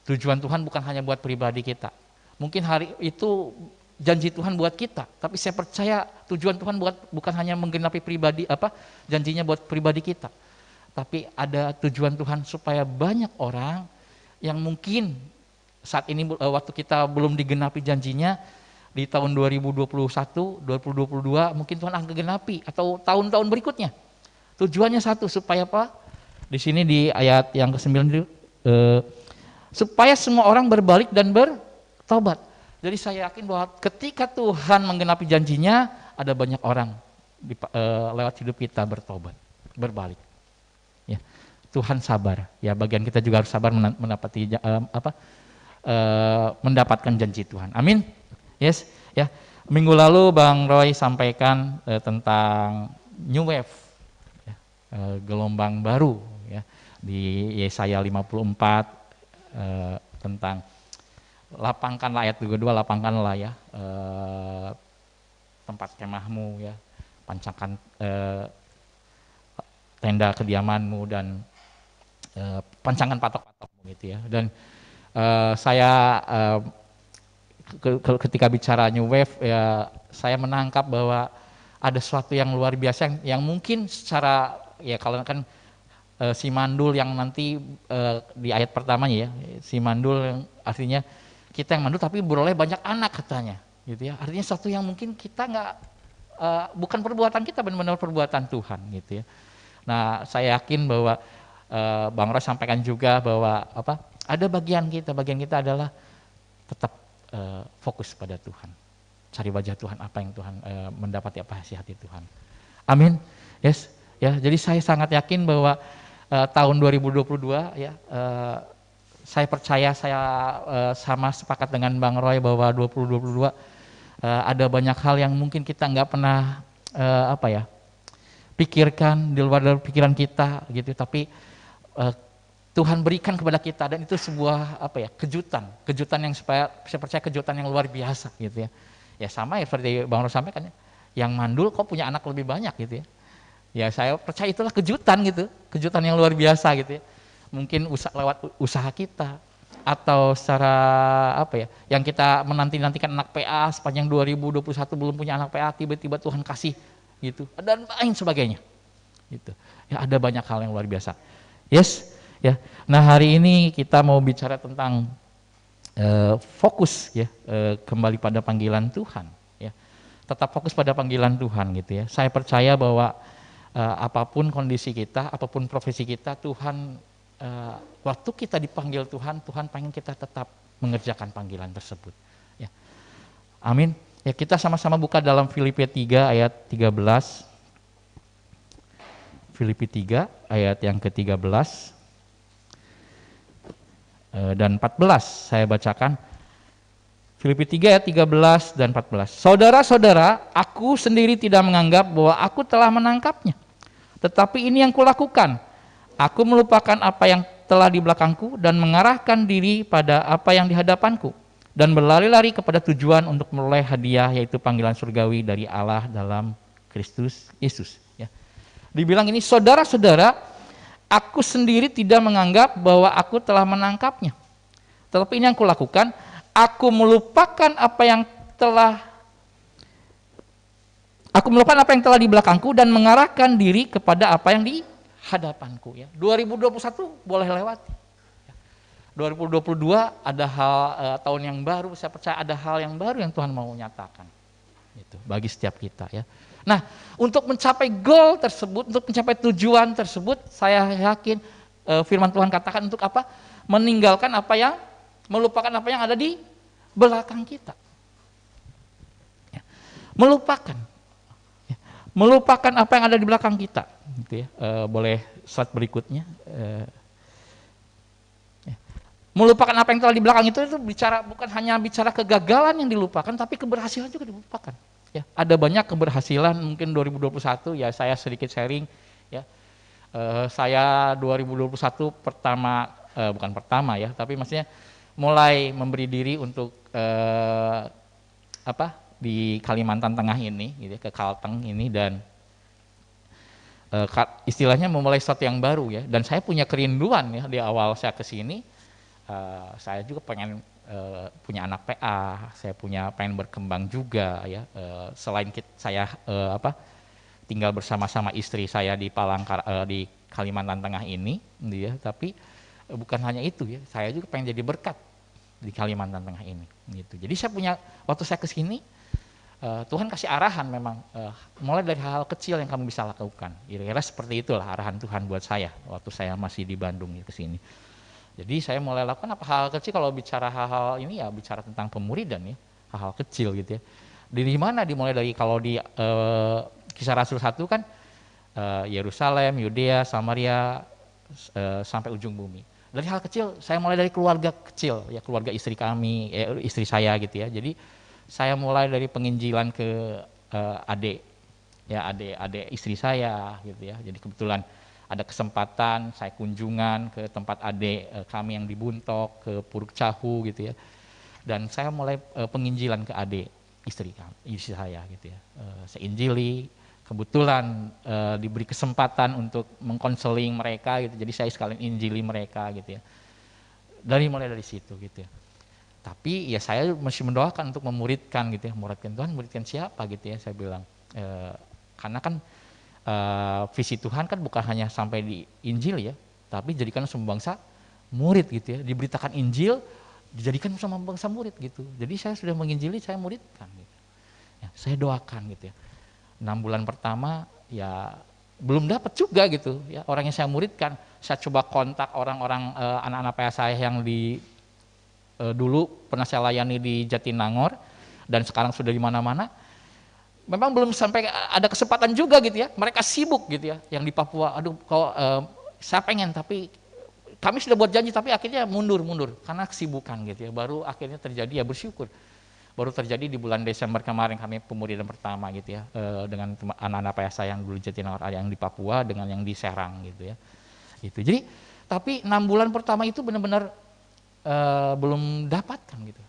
Tujuan Tuhan bukan hanya buat pribadi kita. Mungkin hari itu janji Tuhan buat kita, tapi saya percaya tujuan Tuhan bukan hanya menggenapi janjinya buat pribadi kita, tapi ada tujuan Tuhan supaya banyak orang yang mungkin saat ini waktu kita belum digenapi janjinya di tahun 2021, 2022 mungkin Tuhan akan genapi atau tahun-tahun berikutnya. Tujuannya satu, supaya apa? Di sini di ayat yang ke-9 supaya semua orang berbalik dan bertobat. Jadi saya yakin bahwa ketika Tuhan menggenapi janjinya, ada banyak orang lewat hidup kita bertobat, berbalik. Ya, Tuhan sabar. Ya, bagian kita juga harus sabar mendapatkan janji Tuhan. Amin. Yes. Ya. Minggu lalu Bang Roy sampaikan tentang New Wave, ya, gelombang baru, ya, di Yesaya 54 tentang lapangkanlah, ayat kedua, lapangkanlah ya tempat kemahmu ya, pancangkan tenda kediamanmu dan pancangkan patok-patokmu gitu ya. Dan saya ketika bicara New Wave ya, saya menangkap bahwa ada sesuatu yang luar biasa yang mungkin secara ya, kalau kan si mandul yang nanti di ayat pertamanya ya, si mandul yang artinya kita yang mandul tapi beroleh banyak anak katanya, gitu ya. Artinya sesuatu yang mungkin kita nggak, bukan perbuatan kita, benar-benar perbuatan Tuhan, gitu ya. Nah, saya yakin bahwa Bang Roy sampaikan juga bahwa ada bagian kita adalah tetap fokus pada Tuhan, cari wajah Tuhan, apa yang Tuhan mendapati apa hasil hati Tuhan. Amin. Yes, ya. Jadi saya sangat yakin bahwa tahun 2022 ya. Saya percaya, saya sama sepakat dengan Bang Roy bahwa 2022 ada banyak hal yang mungkin kita nggak pernah pikirkan, di luar dari pikiran kita gitu, tapi Tuhan berikan kepada kita, dan itu sebuah kejutan yang saya percaya kejutan yang luar biasa gitu ya. Ya sama ya seperti Bang Roy sampaikan ya, yang mandul kok punya anak lebih banyak gitu ya. Ya saya percaya itulah kejutan gitu, kejutan yang luar biasa gitu ya. Mungkin lewat usaha kita atau secara yang kita menanti-nantikan anak PA sepanjang 2021 belum punya anak PA, tiba-tiba Tuhan kasih gitu, dan lain sebagainya gitu ya. Ada banyak hal yang luar biasa. Yes Ya. Nah, hari ini kita mau bicara tentang fokus ya, kembali pada panggilan Tuhan ya. Tetap fokus pada panggilan Tuhan gitu ya. Saya percaya bahwa apapun kondisi kita, apapun profesi kita, Tuhan waktu kita dipanggil Tuhan, Tuhan pengen kita tetap mengerjakan panggilan tersebut ya. Amin. Ya, kita sama-sama buka dalam Filipi 3 ayat 13. Filipi 3 ayat yang ke-13 dan 14 saya bacakan. Filipi 3 ayat 13 dan 14. Saudara-saudara, aku sendiri tidak menganggap bahwa aku telah menangkapnya. Tetapi ini yang kulakukan. Aku melupakan apa yang telah di belakangku dan mengarahkan diri pada apa yang di hadapanku. Dan berlari-lari kepada tujuan untuk memperoleh hadiah, yaitu panggilan surgawi dari Allah dalam Kristus Yesus. Ya. Dibilang ini, saudara-saudara, aku sendiri tidak menganggap bahwa aku telah menangkapnya. Tetapi ini yang kulakukan, aku melupakan apa yang telah di belakangku dan mengarahkan diri kepada apa yang di hadapanku. Ya. 2021 boleh lewati. 2022 ada hal tahun yang baru, saya percaya ada hal yang baru yang Tuhan mau nyatakan. Itu bagi setiap kita ya. Nah, untuk mencapai goal tersebut, untuk mencapai tujuan tersebut, saya yakin firman Tuhan katakan untuk apa? Melupakan apa yang ada di belakang kita. Ya. Melupakan apa yang ada di belakang kita. Gitu ya. Boleh slide berikutnya. Melupakan apa yang telah di belakang itu bukan hanya bicara kegagalan yang dilupakan, tapi keberhasilan juga dilupakan. Ya, ada banyak keberhasilan mungkin 2021 ya, saya sedikit sharing ya. Saya 2021 bukan pertama ya, tapi maksudnya mulai memberi diri untuk di Kalimantan Tengah ini gitu ya, ke Kalteng ini, dan istilahnya memulai sesuatu yang baru ya. Dan saya punya kerinduan ya, di awal saya ke sini saya juga pengen punya anak PA, saya pengen berkembang juga ya. Selain saya tinggal bersama-sama istri saya di di Kalimantan Tengah ini, ya, tapi bukan hanya itu ya, saya juga pengen jadi berkat di Kalimantan Tengah ini. Gitu. Jadi waktu saya ke sini, Tuhan kasih arahan memang, mulai dari hal-hal kecil yang kamu bisa lakukan. Kira-kira seperti itulah arahan Tuhan buat saya waktu saya masih di Bandung ya, ke sini. Jadi saya mulai lakukan hal kecil. Kalau bicara hal-hal ini ya bicara tentang pemuridan ya, hal-hal kecil gitu ya. Di mana dimulai dari, kalau di Kisah Rasul 1 kan Yerusalem, Yudea, Samaria sampai ujung bumi. Dari hal kecil, saya mulai dari keluarga kecil ya, keluarga istri saya gitu ya. Jadi saya mulai dari penginjilan ke adik istri saya gitu ya. Jadi kebetulan ada kesempatan saya kunjungan ke tempat adik kami yang di Buntok, ke Puruk Cahu gitu ya. Dan saya mulai penginjilan ke adik istri saya gitu ya. Saya injili, kebetulan diberi kesempatan untuk mengkonseling mereka gitu. Jadi saya sekalian injili mereka gitu ya. Mulai dari situ gitu ya. Tapi ya saya masih mendoakan untuk memuridkan gitu ya. Muridkan siapa gitu ya, saya bilang. Karena kan visi Tuhan kan bukan hanya sampai di Injil ya, tapi jadikan semua bangsa murid gitu ya, diberitakan Injil, dijadikan sama bangsa murid gitu. Jadi saya sudah menginjili, saya muridkan gitu. Ya, saya doakan gitu ya. 6 bulan pertama ya belum dapat juga gitu ya orang yang saya muridkan. Saya coba kontak orang-orang anak-anak PA saya yang dulu pernah saya layani di Jatinangor dan sekarang sudah di mana-mana. Memang belum sampai ada kesempatan juga gitu ya, mereka sibuk gitu ya, yang di Papua, saya pengen tapi kami sudah buat janji tapi akhirnya mundur karena kesibukan gitu ya. Baru akhirnya terjadi ya, bersyukur baru terjadi di bulan Desember kemarin kami pemuridan pertama gitu ya, dengan anak-anak PA saya yang dulu Jatinangor, yang di Papua dengan yang di Serang gitu ya. Itu jadi tapi 6 bulan pertama itu benar-benar belum dapatkan gitu.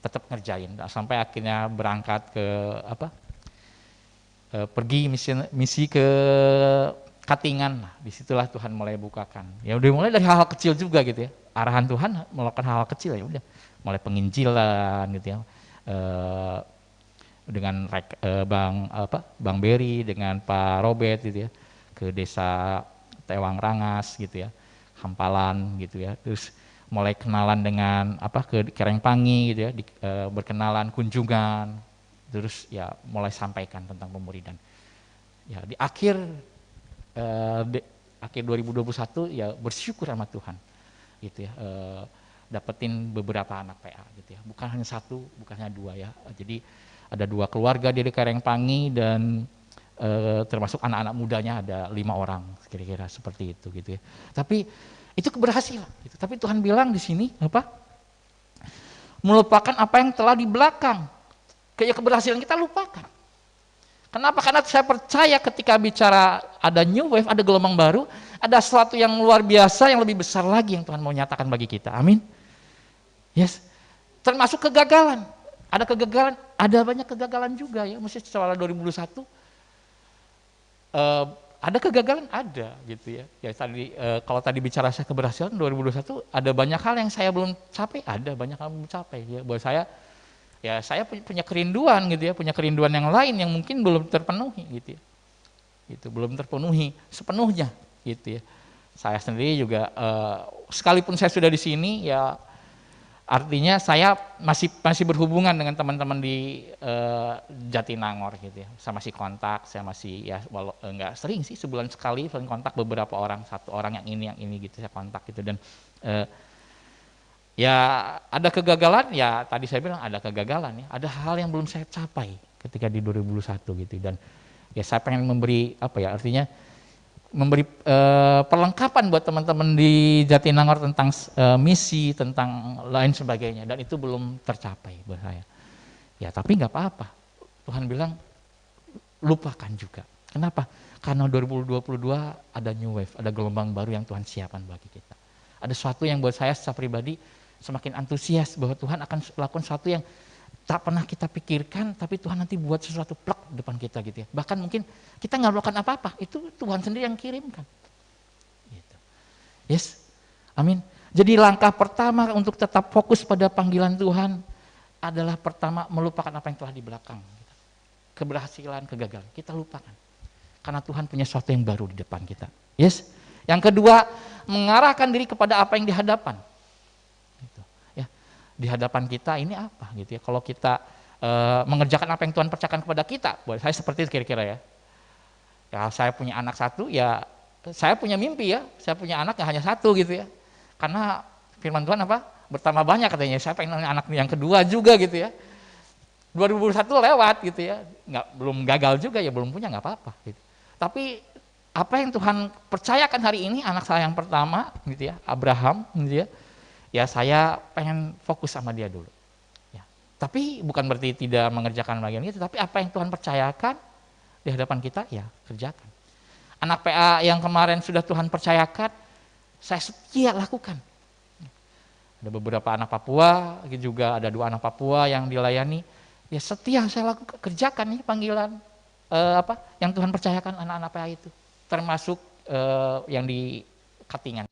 Tetap ngerjain sampai akhirnya berangkat ke pergi misi ke Katingan. Nah, disitulah Tuhan mulai bukakan. Ya udah mulai dari hal-hal kecil juga gitu ya. Arahan Tuhan melakukan hal-hal kecil ya udah. Mulai penginjilan gitu ya. Dengan Bang Berry dengan Pak Robert gitu ya. Ke desa Tewang Rangas gitu ya, hampalan gitu ya. Terus mulai kenalan dengan ke Kerengpangi gitu ya, berkenalan kunjungan. Terus ya mulai sampaikan tentang pemuridan. Ya di akhir 2021 ya bersyukur sama Tuhan gitu ya, dapetin beberapa anak PA gitu ya, bukan hanya satu, bukan hanya dua ya. Jadi ada 2 keluarga di Karangpangi dan termasuk anak-anak mudanya ada 5 orang kira-kira seperti itu gitu ya. Tapi itu keberhasilan gitu. Tapi Tuhan bilang di sini melupakan apa yang telah di belakang. Kayak keberhasilan kita lupakan. Kenapa? Karena saya percaya ketika bicara ada new wave, ada gelombang baru, ada sesuatu yang luar biasa, yang lebih besar lagi yang Tuhan mau nyatakan bagi kita. Amin. Yes. Termasuk kegagalan. Ada kegagalan, ada banyak kegagalan juga ya. Mesti soal 2021 ada kegagalan, ada gitu ya. Ya tadi kalau tadi bicara saya keberhasilan 2021, ada banyak hal yang saya belum capai, ada banyak hal belum capai ya. Buat saya punya kerinduan gitu ya, punya kerinduan yang lain yang mungkin belum terpenuhi gitu ya. Gitu, belum terpenuhi sepenuhnya gitu ya. Saya sendiri juga sekalipun saya sudah di sini ya, artinya saya masih berhubungan dengan teman-teman di Jatinangor gitu ya. Saya masih kontak, saya masih ya enggak sering sih, sebulan sekali saling kontak beberapa orang, 1 orang yang ini gitu saya kontak gitu. Dan ya ada kegagalan, ya tadi saya bilang ada kegagalan ya, ada hal yang belum saya capai ketika di 2021 gitu. Dan ya saya pengen memberi artinya memberi perlengkapan buat teman-teman di Jatinangor tentang misi, tentang lain sebagainya, dan itu belum tercapai buat saya. Ya tapi nggak apa-apa. Tuhan bilang lupakan juga. Kenapa? Karena 2022 ada new wave, ada gelombang baru yang Tuhan siapkan bagi kita. Ada sesuatu yang buat saya secara pribadi semakin antusias bahwa Tuhan akan lakukan sesuatu yang tak pernah kita pikirkan, tapi Tuhan nanti buat sesuatu plek depan kita gitu ya. Bahkan mungkin kita nggak melakukan apa-apa, itu Tuhan sendiri yang kirimkan. Gitu. Yes, amin. Jadi langkah pertama untuk tetap fokus pada panggilan Tuhan adalah pertama melupakan apa yang telah di belakang. Gitu. Keberhasilan, kegagalan, kita lupakan. Karena Tuhan punya sesuatu yang baru di depan kita. Yes. Yang kedua, mengarahkan diri kepada apa yang di hadapan. Di hadapan kita ini apa gitu ya. Kalau kita mengerjakan apa yang Tuhan percayakan kepada kita, buat saya seperti itu kira-kira ya. Ya saya punya anak 1 ya, saya punya mimpi ya, saya punya anak yang hanya 1 gitu ya. Karena firman Tuhan bertambah banyak katanya, saya pengen anak yang kedua juga gitu ya. 2021 lewat gitu ya, belum gagal juga ya, belum punya nggak apa-apa gitu. Tapi apa yang Tuhan percayakan hari ini, anak saya yang pertama gitu ya, Abraham gitu ya. Ya saya pengen fokus sama dia dulu. Ya. Tapi bukan berarti tidak mengerjakan bagian itu, tapi apa yang Tuhan percayakan di hadapan kita, ya kerjakan. Anak PA yang kemarin sudah Tuhan percayakan, saya setia lakukan. Ada beberapa anak Papua, juga ada 2 anak Papua yang dilayani, ya setia saya lakukan, kerjakan nih panggilan yang Tuhan percayakan anak-anak PA itu, termasuk yang di Katingan.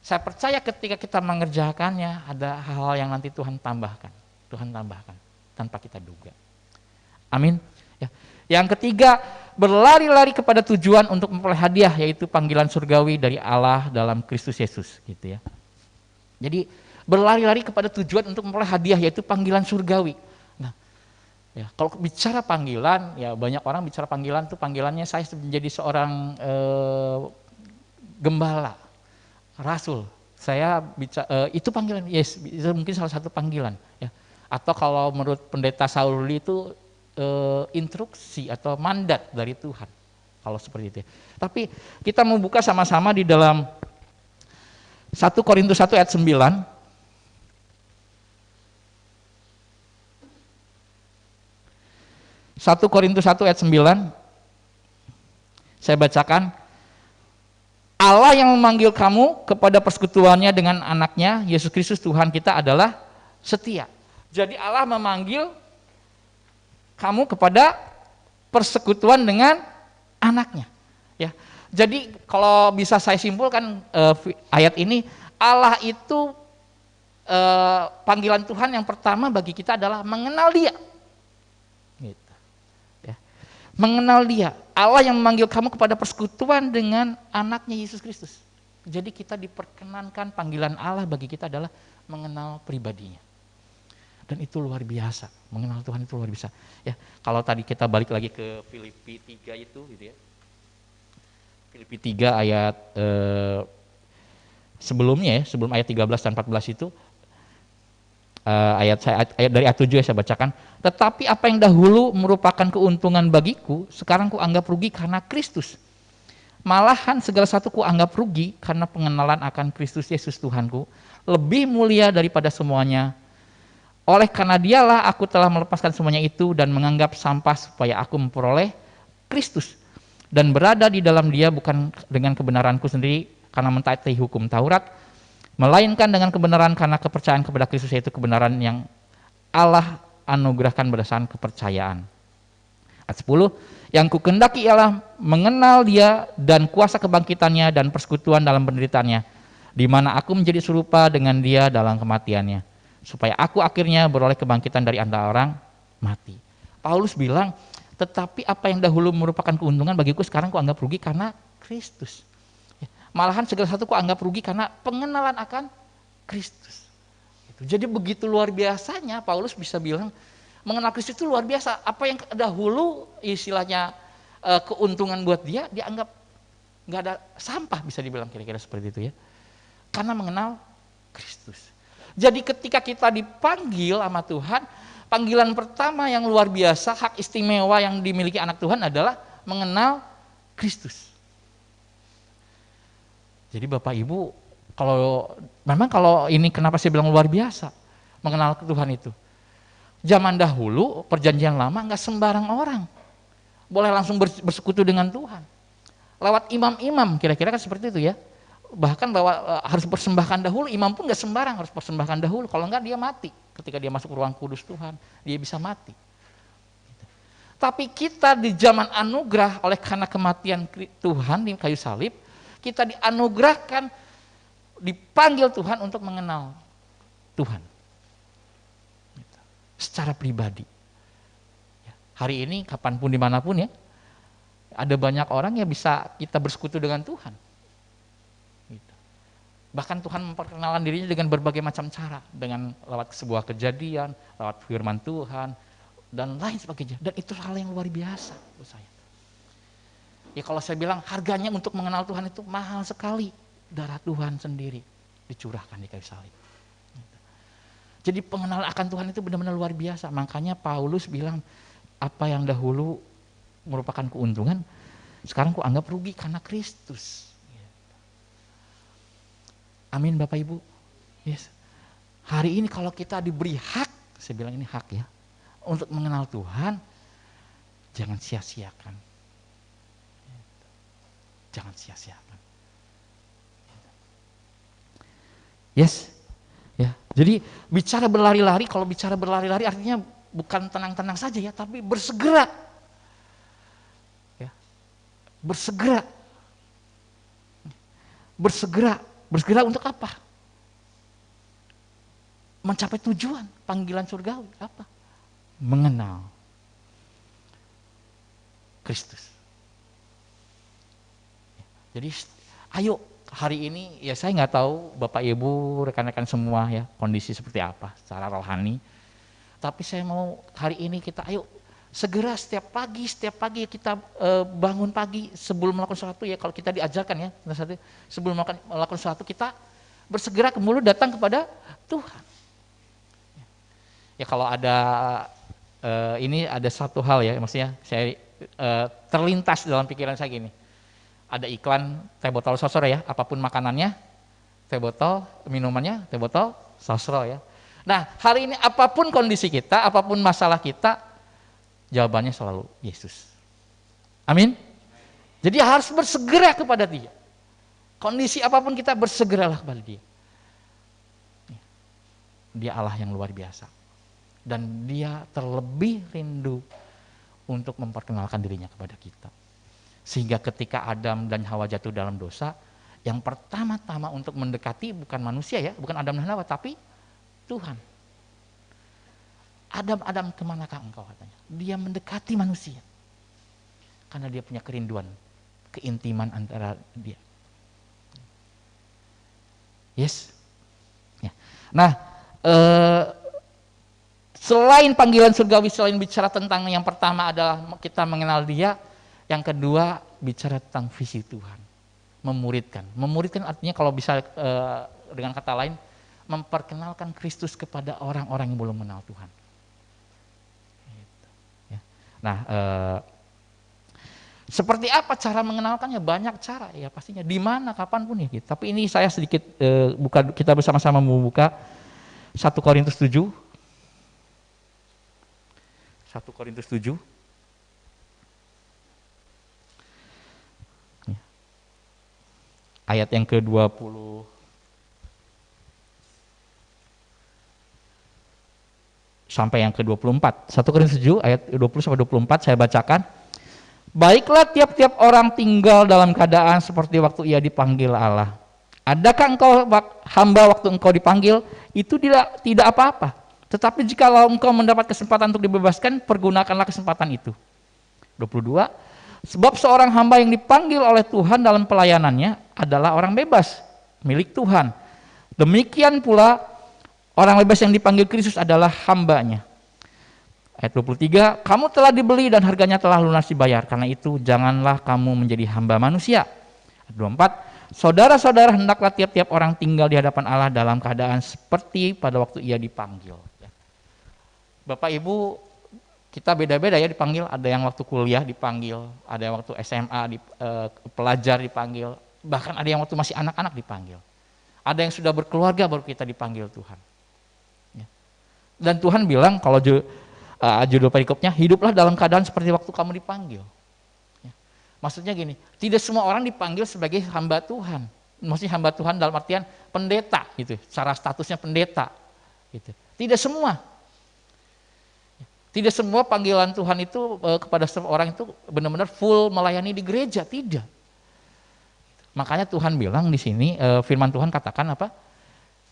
Saya percaya ketika kita mengerjakannya, ada hal-hal yang nanti Tuhan tambahkan tanpa kita duga. Amin. Ya. Yang ketiga, berlari-lari kepada tujuan untuk memperoleh hadiah, yaitu panggilan surgawi dari Allah dalam Kristus Yesus, gitu ya. Jadi berlari-lari kepada tujuan untuk memperoleh hadiah, yaitu panggilan surgawi. Nah, ya kalau bicara panggilan, ya banyak orang bicara panggilan tuh panggilannya saya menjadi seorang gembala, rasul. Saya bicara itu panggilan, yes, itu mungkin salah satu panggilan, ya. Atau kalau menurut pendeta Sauli itu instruksi atau mandat dari Tuhan, kalau seperti itu. Tapi kita mau buka sama-sama di dalam 1 Korintus 1 ayat 9. 1 Korintus 1 ayat 9. Saya bacakan. Allah yang memanggil kamu kepada persekutuannya dengan anaknya, Yesus Kristus Tuhan kita adalah setia. Jadi Allah memanggil kamu kepada persekutuan dengan anaknya. Ya. Jadi kalau bisa saya simpulkan ayat ini, Allah itu panggilan Tuhan yang pertama bagi kita adalah mengenal Dia. Gitu. Ya. Mengenal Dia. Allah yang memanggil kamu kepada persekutuan dengan anaknya Yesus Kristus. Jadi kita diperkenankan, panggilan Allah bagi kita adalah mengenal pribadinya. Dan itu luar biasa, mengenal Tuhan itu luar biasa. Ya, kalau tadi kita balik lagi ke Filipi 3 itu gitu ya. Filipi 3 ayat sebelumnya ya, sebelum ayat 13 dan 14 itu ayat dari ayat 7 ya saya bacakan. Tetapi apa yang dahulu merupakan keuntungan bagiku, sekarang ku anggap rugi karena Kristus. Malahan segala satu ku anggap rugi karena pengenalan akan Kristus Yesus Tuhanku lebih mulia daripada semuanya. Oleh karena dialah aku telah melepaskan semuanya itu dan menganggap sampah supaya aku memperoleh Kristus dan berada di dalam dia bukan dengan kebenaranku sendiri karena mentaati hukum Taurat, melainkan dengan kebenaran karena kepercayaan kepada Kristus, yaitu kebenaran yang Allah anugerahkan berdasarkan kepercayaan. Ayat 10, yang kukendaki ialah mengenal dia dan kuasa kebangkitannya dan persekutuan dalam penderitaannya, di mana aku menjadi serupa dengan dia dalam kematiannya, supaya aku akhirnya beroleh kebangkitan dari antara orang mati. Paulus bilang, tetapi apa yang dahulu merupakan keuntungan bagiku sekarang ku anggap rugi karena Kristus. Malahan segala satu ku anggap rugi karena pengenalan akan Kristus. Jadi begitu luar biasanya Paulus bisa bilang mengenal Kristus itu luar biasa. Apa yang dahulu istilahnya keuntungan buat dia, dia anggap nggak ada sampah, bisa dibilang kira-kira seperti itu ya. Karena mengenal Kristus. Jadi ketika kita dipanggil sama Tuhan, panggilan pertama yang luar biasa, hak istimewa yang dimiliki anak Tuhan adalah mengenal Kristus. Jadi Bapak Ibu, kalau ini kenapa saya bilang luar biasa, mengenal Tuhan itu. Zaman dahulu, perjanjian lama nggak sembarang orang boleh langsung bersekutu dengan Tuhan. Lewat imam-imam, kira-kira kan seperti itu ya. Bahkan harus persembahkan dahulu, imam pun nggak sembarang, harus persembahkan dahulu. Kalau enggak dia mati, ketika dia masuk ruang kudus Tuhan, dia bisa mati. Tapi kita di zaman anugerah, oleh karena kematian Tuhan di kayu salib, kita dianugerahkan, dipanggil Tuhan untuk mengenal Tuhan secara pribadi. Hari ini kapanpun dimanapun ya, ada banyak orang yang bisa kita bersekutu dengan Tuhan. Bahkan Tuhan memperkenalkan dirinya dengan berbagai macam cara, dengan lewat sebuah kejadian, lewat firman Tuhan, dan lain sebagainya. Dan itu hal yang luar biasa buat saya. Ya kalau saya bilang harganya untuk mengenal Tuhan itu mahal sekali. Darah Tuhan sendiri dicurahkan di kayu salib. Jadi pengenalan akan Tuhan itu benar-benar luar biasa. Makanya Paulus bilang, apa yang dahulu merupakan keuntungan, sekarang ku anggap rugi karena Kristus. Amin Bapak Ibu. Yes. Hari ini kalau kita diberi hak, saya bilang ini hak ya, untuk mengenal Tuhan, jangan sia-siakan. Jangan sia-siakan. Yes. Ya. Jadi bicara berlari-lari, kalau bicara berlari-lari artinya bukan tenang-tenang saja ya, tapi bersegera. Ya. Bersegera. Bersegera. Bersegera untuk apa? Mencapai tujuan, panggilan surgawi. Apa? Mengenal Kristus. Jadi ayo hari ini, ya saya nggak tahu Bapak Ibu, rekan-rekan semua ya, kondisi seperti apa secara rohani. Tapi saya mau hari ini kita ayo segera setiap pagi kita bangun pagi sebelum melakukan sesuatu ya, kalau kita diajarkan ya, sebelum melakukan sesuatu kita bersegera kemudian datang kepada Tuhan. Ya kalau ada ini ada satu hal ya, maksudnya saya terlintas dalam pikiran saya gini, ada iklan teh botol sosro ya, apapun makanannya teh botol, minumannya teh botol sosro ya. Nah hari ini apapun kondisi kita, apapun masalah kita, jawabannya selalu Yesus. Amin. Jadi harus bersegera kepada Dia. Kondisi apapun kita bersegeralah kepada Dia. Dia Allah yang luar biasa. Dan Dia terlebih rindu untuk memperkenalkan dirinya kepada kita. Sehingga ketika Adam dan Hawa jatuh dalam dosa, yang pertama-tama untuk mendekati bukan manusia ya, bukan Adam dan Hawa, tapi Tuhan. Adam, Adam kemanakah engkau katanya? Dia mendekati manusia. Karena dia punya kerinduan, keintiman antara dia. Yes. Ya. Nah, selain panggilan surgawi, selain bicara tentang yang pertama adalah kita mengenal dia, yang kedua bicara tentang visi Tuhan, memuridkan. Memuridkan artinya kalau bisa dengan kata lain, memperkenalkan Kristus kepada orang-orang yang belum mengenal Tuhan. Ya. Nah, seperti apa cara mengenalkannya? Banyak cara ya pastinya. Di mana, kapanpun ya. Gitu. Tapi ini saya sedikit kita bersama-sama membuka 1 Korintus 7. 1 Korintus 7. Ayat yang ke-20 sampai yang ke-24. 1 Korintus 7 ayat 20 sampai 24 saya bacakan. Baiklah tiap-tiap orang tinggal dalam keadaan seperti waktu ia dipanggil Allah. Adakah engkau hamba waktu engkau dipanggil? Itu tidak apa-apa. Tetapi jikalau engkau mendapat kesempatan untuk dibebaskan, pergunakanlah kesempatan itu. 22. Sebab seorang hamba yang dipanggil oleh Tuhan dalam pelayanannya adalah orang bebas, milik Tuhan. Demikian pula orang bebas yang dipanggil Kristus adalah hambanya. Ayat 23, kamu telah dibeli dan harganya telah lunas dibayar. Karena itu janganlah kamu menjadi hamba manusia. Ayat 24, saudara-saudara hendaklah tiap-tiap orang tinggal di hadapan Allah dalam keadaan seperti pada waktu ia dipanggil. Bapak Ibu, kita beda-beda ya dipanggil. Ada yang waktu kuliah dipanggil, ada yang waktu SMA pelajar dipanggil, bahkan ada yang waktu masih anak-anak dipanggil. Ada yang sudah berkeluarga baru kita dipanggil Tuhan. Dan Tuhan bilang kalau judul perikopnya, hiduplah dalam keadaan seperti waktu kamu dipanggil. Ya. Maksudnya gini, tidak semua orang dipanggil sebagai hamba Tuhan. Maksudnya hamba Tuhan dalam artian pendeta, gitu. Secara statusnya pendeta. Gitu. Tidak semua. Tidak semua panggilan Tuhan itu kepada seorang itu benar-benar full melayani di gereja, tidak. Makanya Tuhan bilang di sini, firman Tuhan katakan apa?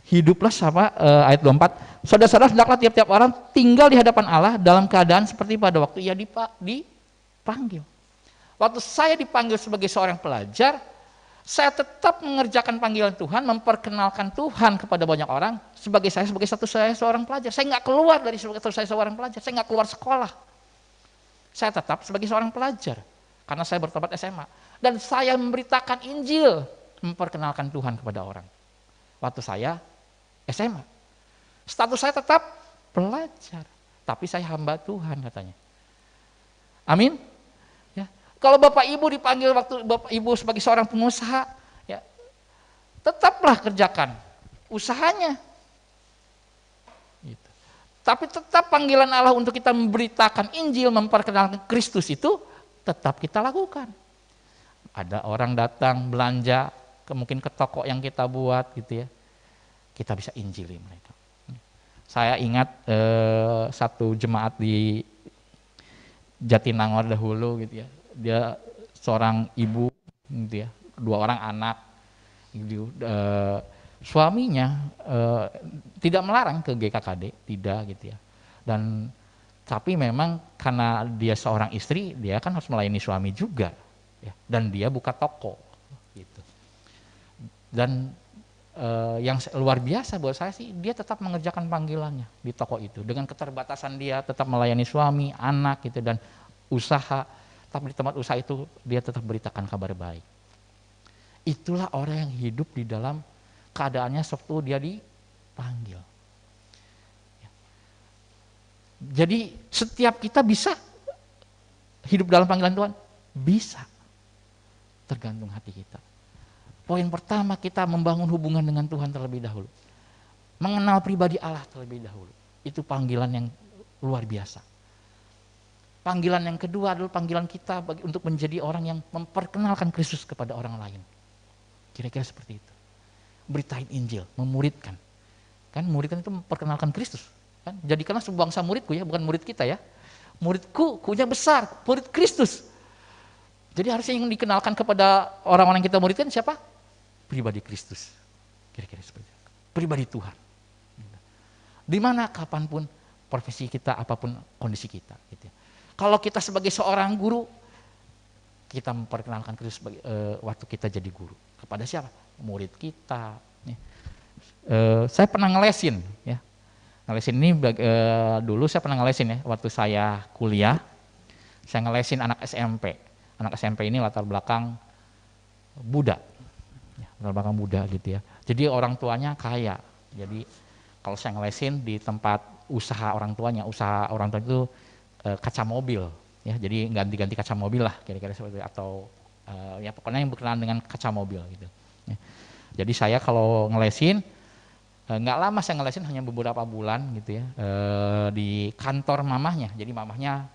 Hiduplah sama ayat 24, saudara-saudara hendaklah tiap-tiap orang tinggal di hadapan Allah dalam keadaan seperti pada waktu ia dipanggil. Waktu saya dipanggil sebagai seorang pelajar, saya tetap mengerjakan panggilan Tuhan, memperkenalkan Tuhan kepada banyak orang sebagai status saya seorang pelajar. Saya nggak keluar dari status saya seorang pelajar, saya nggak keluar sekolah. Saya tetap sebagai seorang pelajar karena saya bertobat SMA dan saya memberitakan Injil, memperkenalkan Tuhan kepada orang. Waktu saya SMA, status saya tetap pelajar, tapi saya hamba Tuhan katanya. Amin. Ya. Kalau Bapak Ibu dipanggil waktu Bapak Ibu sebagai seorang pengusaha, ya, tetaplah kerjakan usahanya. Gitu. Tapi tetap panggilan Allah untuk kita memberitakan Injil, memperkenalkan Kristus itu tetap kita lakukan. Ada orang datang belanja, mungkin ke toko yang kita buat gitu ya. Kita bisa injili mereka. Saya ingat satu jemaat di Jatinangor dahulu gitu ya. Dia seorang ibu gitu ya, 2 orang anak. Gitu, suaminya tidak melarang ke GKKD, tidak gitu ya. Dan tapi memang karena dia seorang istri, dia kan harus melayani suami juga ya. Dan dia buka toko gitu. Dan yang luar biasa buat saya sih, dia tetap mengerjakan panggilannya di toko itu dengan keterbatasan dia tetap melayani suami, anak gitu dan usaha. Tapi di tempat usaha itu dia tetap beritakan kabar baik. Itulah orang yang hidup di dalam keadaannya waktu dia dipanggil. Jadi setiap kita bisa hidup dalam panggilan Tuhan, bisa, tergantung hati kita. Poin pertama, kita membangun hubungan dengan Tuhan terlebih dahulu. Mengenal pribadi Allah terlebih dahulu. Itu panggilan yang luar biasa. Panggilan yang kedua adalah panggilan kita untuk menjadi orang yang memperkenalkan Kristus kepada orang lain. Kira-kira seperti itu. Beritain Injil, memuridkan. Kan muridkan itu memperkenalkan Kristus. Kan? Jadikanlah sebangsa muridku ya, bukan murid kita ya. Muridku, kunya besar, murid Kristus. Jadi harusnya yang dikenalkan kepada orang-orang yang kita muridkan siapa? Pribadi Kristus, kira-kira seperti itu. Pribadi Tuhan. Di mana, kapanpun, profesi kita, apapun kondisi kita. Gitu ya. Kalau kita sebagai seorang guru, kita memperkenalkan Kristus waktu kita jadi guru. Kepada siapa? Murid kita. Ya. Saya pernah ngelesin, ya. Ngelesin ini dulu saya pernah ngelesin ya, waktu saya kuliah, saya ngelesin anak SMP. Anak SMP ini latar belakang Buddha, ya, latar belakang Buddha gitu ya. Jadi orang tuanya kaya. Jadi kalau saya ngelesin di tempat usaha orang tuanya itu kaca mobil. Ya, jadi ganti-ganti kaca mobil lah kira-kira seperti itu, atau ya pokoknya yang berkenaan dengan kaca mobil gitu. Ya. Jadi saya kalau ngelesin nggak lama, saya ngelesin hanya beberapa bulan gitu ya di kantor mamahnya. Jadi mamahnya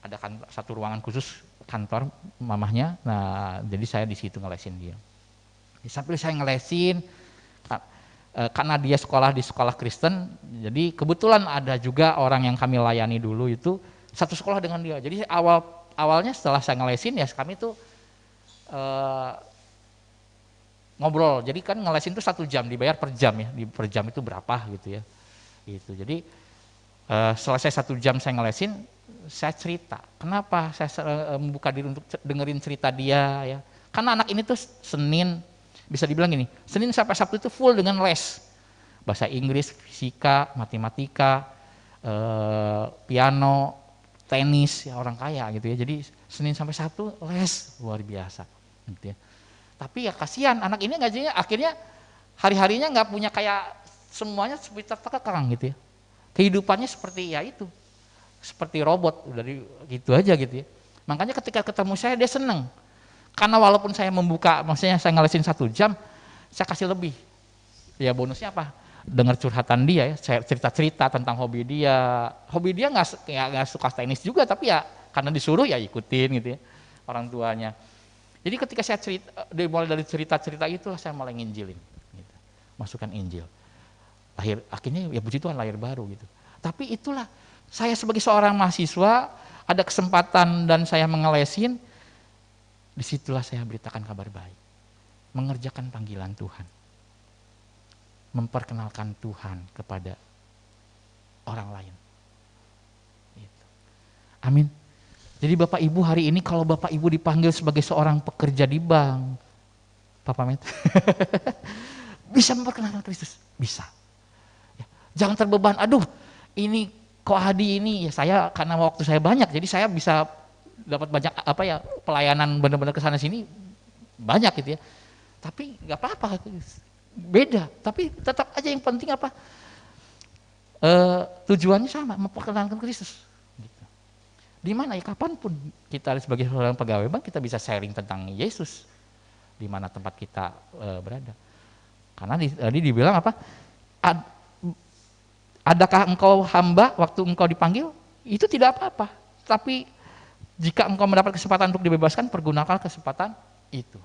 ada satu ruangan khusus kantor mamahnya. Nah jadi saya di situ ngelesin dia. Sambil saya ngelesin karena dia sekolah di sekolah Kristen, jadi kebetulan ada juga orang yang kami layani dulu itu satu sekolah dengan dia. Jadi awalnya setelah saya ngelesin ya kami tuh ngobrol. Jadi kan ngelesin tuh 1 jam, dibayar per jam ya, per jam itu berapa gitu ya. Gitu. Jadi selesai 1 jam saya ngelesin, saya cerita. Kenapa saya membuka diri untuk dengerin cerita dia ya? Karena anak ini tuh Senin, bisa dibilang gini, Senin sampai Sabtu itu full dengan les. Bahasa Inggris, fisika, matematika, piano, tenis, ya orang kaya gitu ya. Jadi Senin sampai Sabtu les luar biasa gitu ya. Tapi ya kasihan anak ini gajinya akhirnya hari-harinya nggak punya kayak semuanya seperti terkekang gitu ya. Kehidupannya seperti ya itu, seperti robot, udah gitu aja gitu ya. Makanya ketika ketemu saya dia seneng. Karena walaupun saya membuka, maksudnya saya ngelesin 1 jam, saya kasih lebih. Ya bonusnya apa? Dengar curhatan dia ya, saya cerita-cerita tentang hobi dia. Hobi dia nggak suka tenis juga, tapi ya karena disuruh ya ikutin gitu ya orang tuanya. Jadi ketika saya cerita, mulai dari cerita-cerita itulah saya mulai nginjilin, gitu. Masukkan Injil. Akhirnya ya puji Tuhan lahir baru gitu. Tapi itulah saya sebagai seorang mahasiswa ada kesempatan dan saya mengelesin, disitulah saya beritakan kabar baik, mengerjakan panggilan Tuhan. Memperkenalkan Tuhan kepada orang lain. Gitu. Amin. Jadi Bapak Ibu hari ini kalau Bapak Ibu dipanggil sebagai seorang pekerja di bank, Papa Met, bisa memperkenalkan Kristus, bisa. Ya. Jangan terbeban, aduh ini kok Hadi ini, ya saya karena waktu saya banyak, jadi saya bisa dapat banyak pelayanan benar-benar kesana sini banyak gitu ya. Tapi nggak apa-apa. Beda, tapi tetap aja yang penting apa? Tujuannya sama, memperkenalkan Kristus. Gitu. Di mana ya kapanpun kita sebagai seorang pegawai bank kita bisa sharing tentang Yesus di mana tempat kita berada. Karena tadi dibilang apa? Adakah engkau hamba waktu engkau dipanggil? Itu tidak apa-apa. Tapi jika engkau mendapat kesempatan untuk dibebaskan, pergunakan kesempatan itu.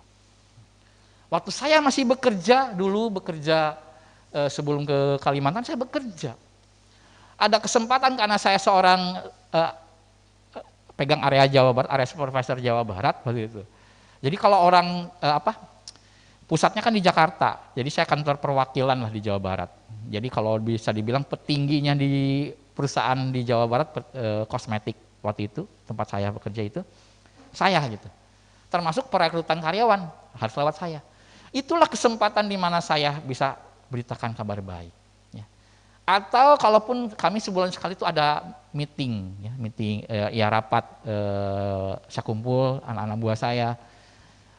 Waktu saya masih bekerja sebelum ke Kalimantan, saya bekerja. Ada kesempatan karena saya seorang pegang area Jawa Barat, area supervisor Jawa Barat waktu itu. Jadi kalau orang pusatnya kan di Jakarta, jadi saya kantor perwakilan lah di Jawa Barat. Jadi kalau bisa dibilang petingginya di perusahaan di Jawa Barat kosmetik waktu itu, tempat saya bekerja itu, saya gitu. Termasuk perekrutan karyawan harus lewat saya. Itulah kesempatan di mana saya bisa beritakan kabar baik. Ya. Atau kalaupun kami sebulan sekali itu ada meeting, rapat, saya kumpul anak-anak buah saya,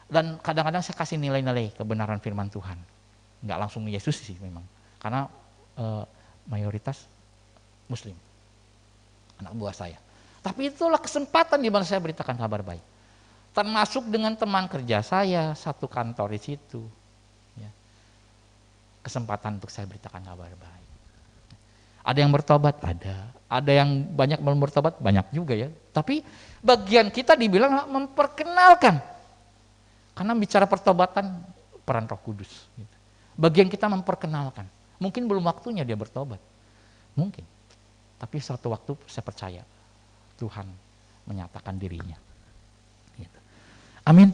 dan kadang-kadang saya kasih nilai-nilai kebenaran firman Tuhan. Nggak langsung Yesus sih memang, karena mayoritas Muslim, anak buah saya. Tapi itulah kesempatan di mana saya beritakan kabar baik. Termasuk dengan teman kerja saya, satu kantor di situ. Ya. Kesempatan untuk saya beritakan kabar baik. Ada yang bertobat? Ada. Ada yang banyak belum bertobat? Banyak juga ya. Tapi bagian kita dibilang memperkenalkan. Karena bicara pertobatan, peran Roh Kudus. Gitu. Bagian kita memperkenalkan. Mungkin belum waktunya dia bertobat. Mungkin. Tapi suatu waktu saya percaya Tuhan menyatakan dirinya. Amin.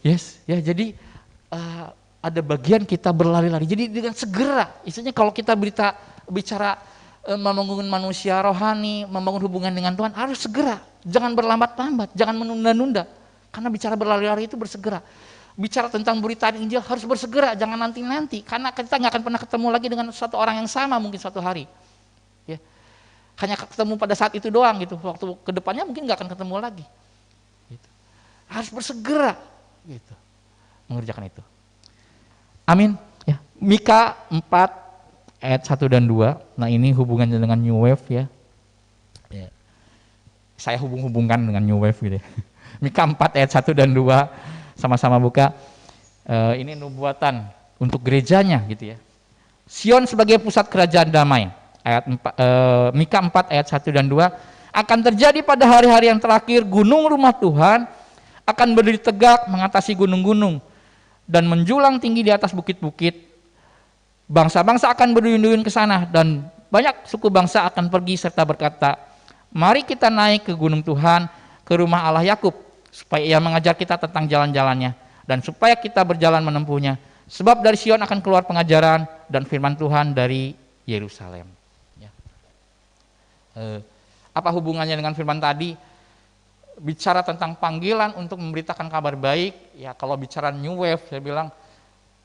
Yes, ya jadi ada bagian kita berlari-lari. Jadi dengan segera, istilahnya kalau kita bicara membangun manusia rohani, membangun hubungan dengan Tuhan harus segera. Jangan berlambat-lambat, jangan menunda-nunda. Karena bicara berlari-lari itu bersegera. Bicara tentang beritaan Injil harus bersegera, jangan nanti-nanti. Karena kita nggak akan pernah ketemu lagi dengan satu orang yang sama mungkin suatu hari. Ya. Hanya ketemu pada saat itu doang gitu. Waktu kedepannya mungkin nggak akan ketemu lagi. Gitu. Harus bersegera gitu, mengerjakan itu. Amin. Ya. Mika 4 ayat 1 dan 2. Nah ini hubungannya dengan New Wave ya. Ya. Saya hubung-hubungkan dengan New Wave gitu ya. Mika 4 ayat 1 dan 2. Sama-sama buka. Ini nubuatan untuk gerejanya gitu ya. Sion sebagai pusat kerajaan damai. Mika 4 ayat 1 dan 2. Akan terjadi pada hari-hari yang terakhir, gunung rumah Tuhan akan berdiri tegak mengatasi gunung-gunung dan menjulang tinggi di atas bukit-bukit. Bangsa-bangsa akan berduyun-duyun ke sana dan banyak suku bangsa akan pergi serta berkata, mari kita naik ke gunung Tuhan, ke rumah Allah Yakub, supaya ia mengajar kita tentang jalan-jalannya dan supaya kita berjalan menempuhnya. Sebab dari Sion akan keluar pengajaran dan firman Tuhan dari Yerusalem. Ya. Apa hubungannya dengan firman tadi? Bicara tentang panggilan untuk memberitakan kabar baik. Ya kalau bicara New Wave, saya bilang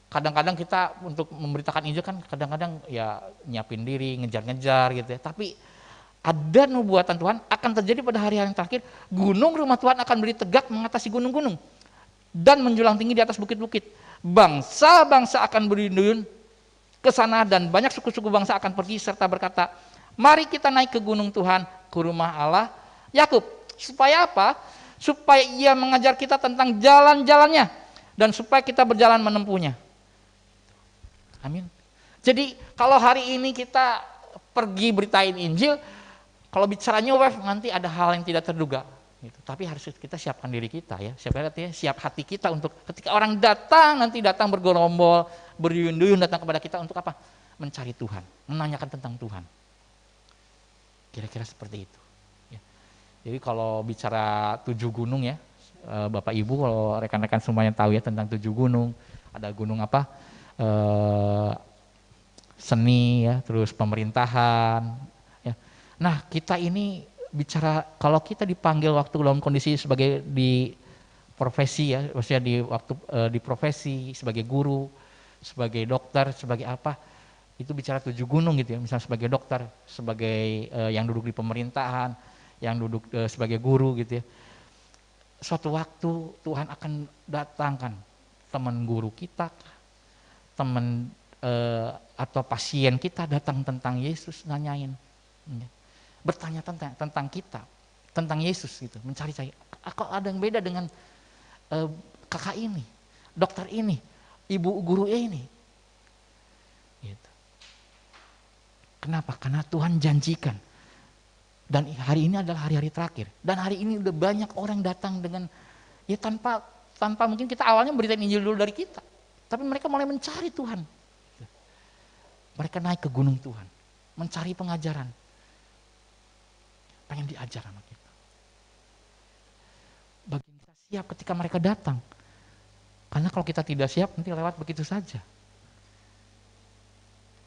kadang-kadang kita untuk memberitakan Injil kan kadang-kadang ya nyiapin diri, ngejar-ngejar gitu ya. Tapi ada nubuatan Tuhan akan terjadi pada hari-hari yang terakhir, gunung rumah Tuhan akan berdiri tegak mengatasi gunung-gunung dan menjulang tinggi di atas bukit-bukit. Bangsa-bangsa akan berduyun-duyun ke sana dan banyak suku-suku bangsa akan pergi serta berkata, mari kita naik ke gunung Tuhan, ke rumah Allah Yakub. Supaya apa? Supaya ia mengajar kita tentang jalan-jalannya dan supaya kita berjalan menempuhnya. Amin. Jadi kalau hari ini kita pergi beritain Injil, kalau bicara New Wave nanti ada hal yang tidak terduga. Gitu. Tapi harus kita siapkan diri kita ya, siap hati kita untuk ketika orang datang, nanti datang bergerombol, berduyun-duyun datang kepada kita untuk apa? Mencari Tuhan, menanyakan tentang Tuhan. Kira-kira seperti itu. Ya. Jadi kalau bicara 7 gunung ya, Bapak Ibu kalau rekan-rekan semuanya tahu ya tentang 7 gunung, ada gunung apa? Seni ya, terus pemerintahan. Ya. Nah kita ini bicara kalau kita dipanggil waktu dalam kondisi sebagai di profesi ya, maksudnya di waktu di profesi sebagai guru, sebagai dokter, sebagai apa, itu bicara 7 gunung gitu ya. Misalnya sebagai dokter, sebagai yang duduk di pemerintahan, yang duduk sebagai guru gitu ya. Suatu waktu Tuhan akan datangkan teman guru kita, teman atau pasien kita datang tentang Yesus, nanyain, bertanya tentang kita, tentang Yesus gitu, mencari-cari. Kok ada yang beda dengan kakak ini, dokter ini, ibu guru ini? Gitu. Kenapa? Karena Tuhan janjikan. Dan hari ini adalah hari-hari terakhir. Dan hari ini udah banyak orang datang dengan ya tanpa mungkin kita awalnya beritain Injil dulu dari kita, tapi mereka mulai mencari Tuhan. Mereka naik ke gunung Tuhan, mencari pengajaran, pengen diajar sama kita. Bagian kita siap ketika mereka datang, karena kalau kita tidak siap nanti lewat begitu saja.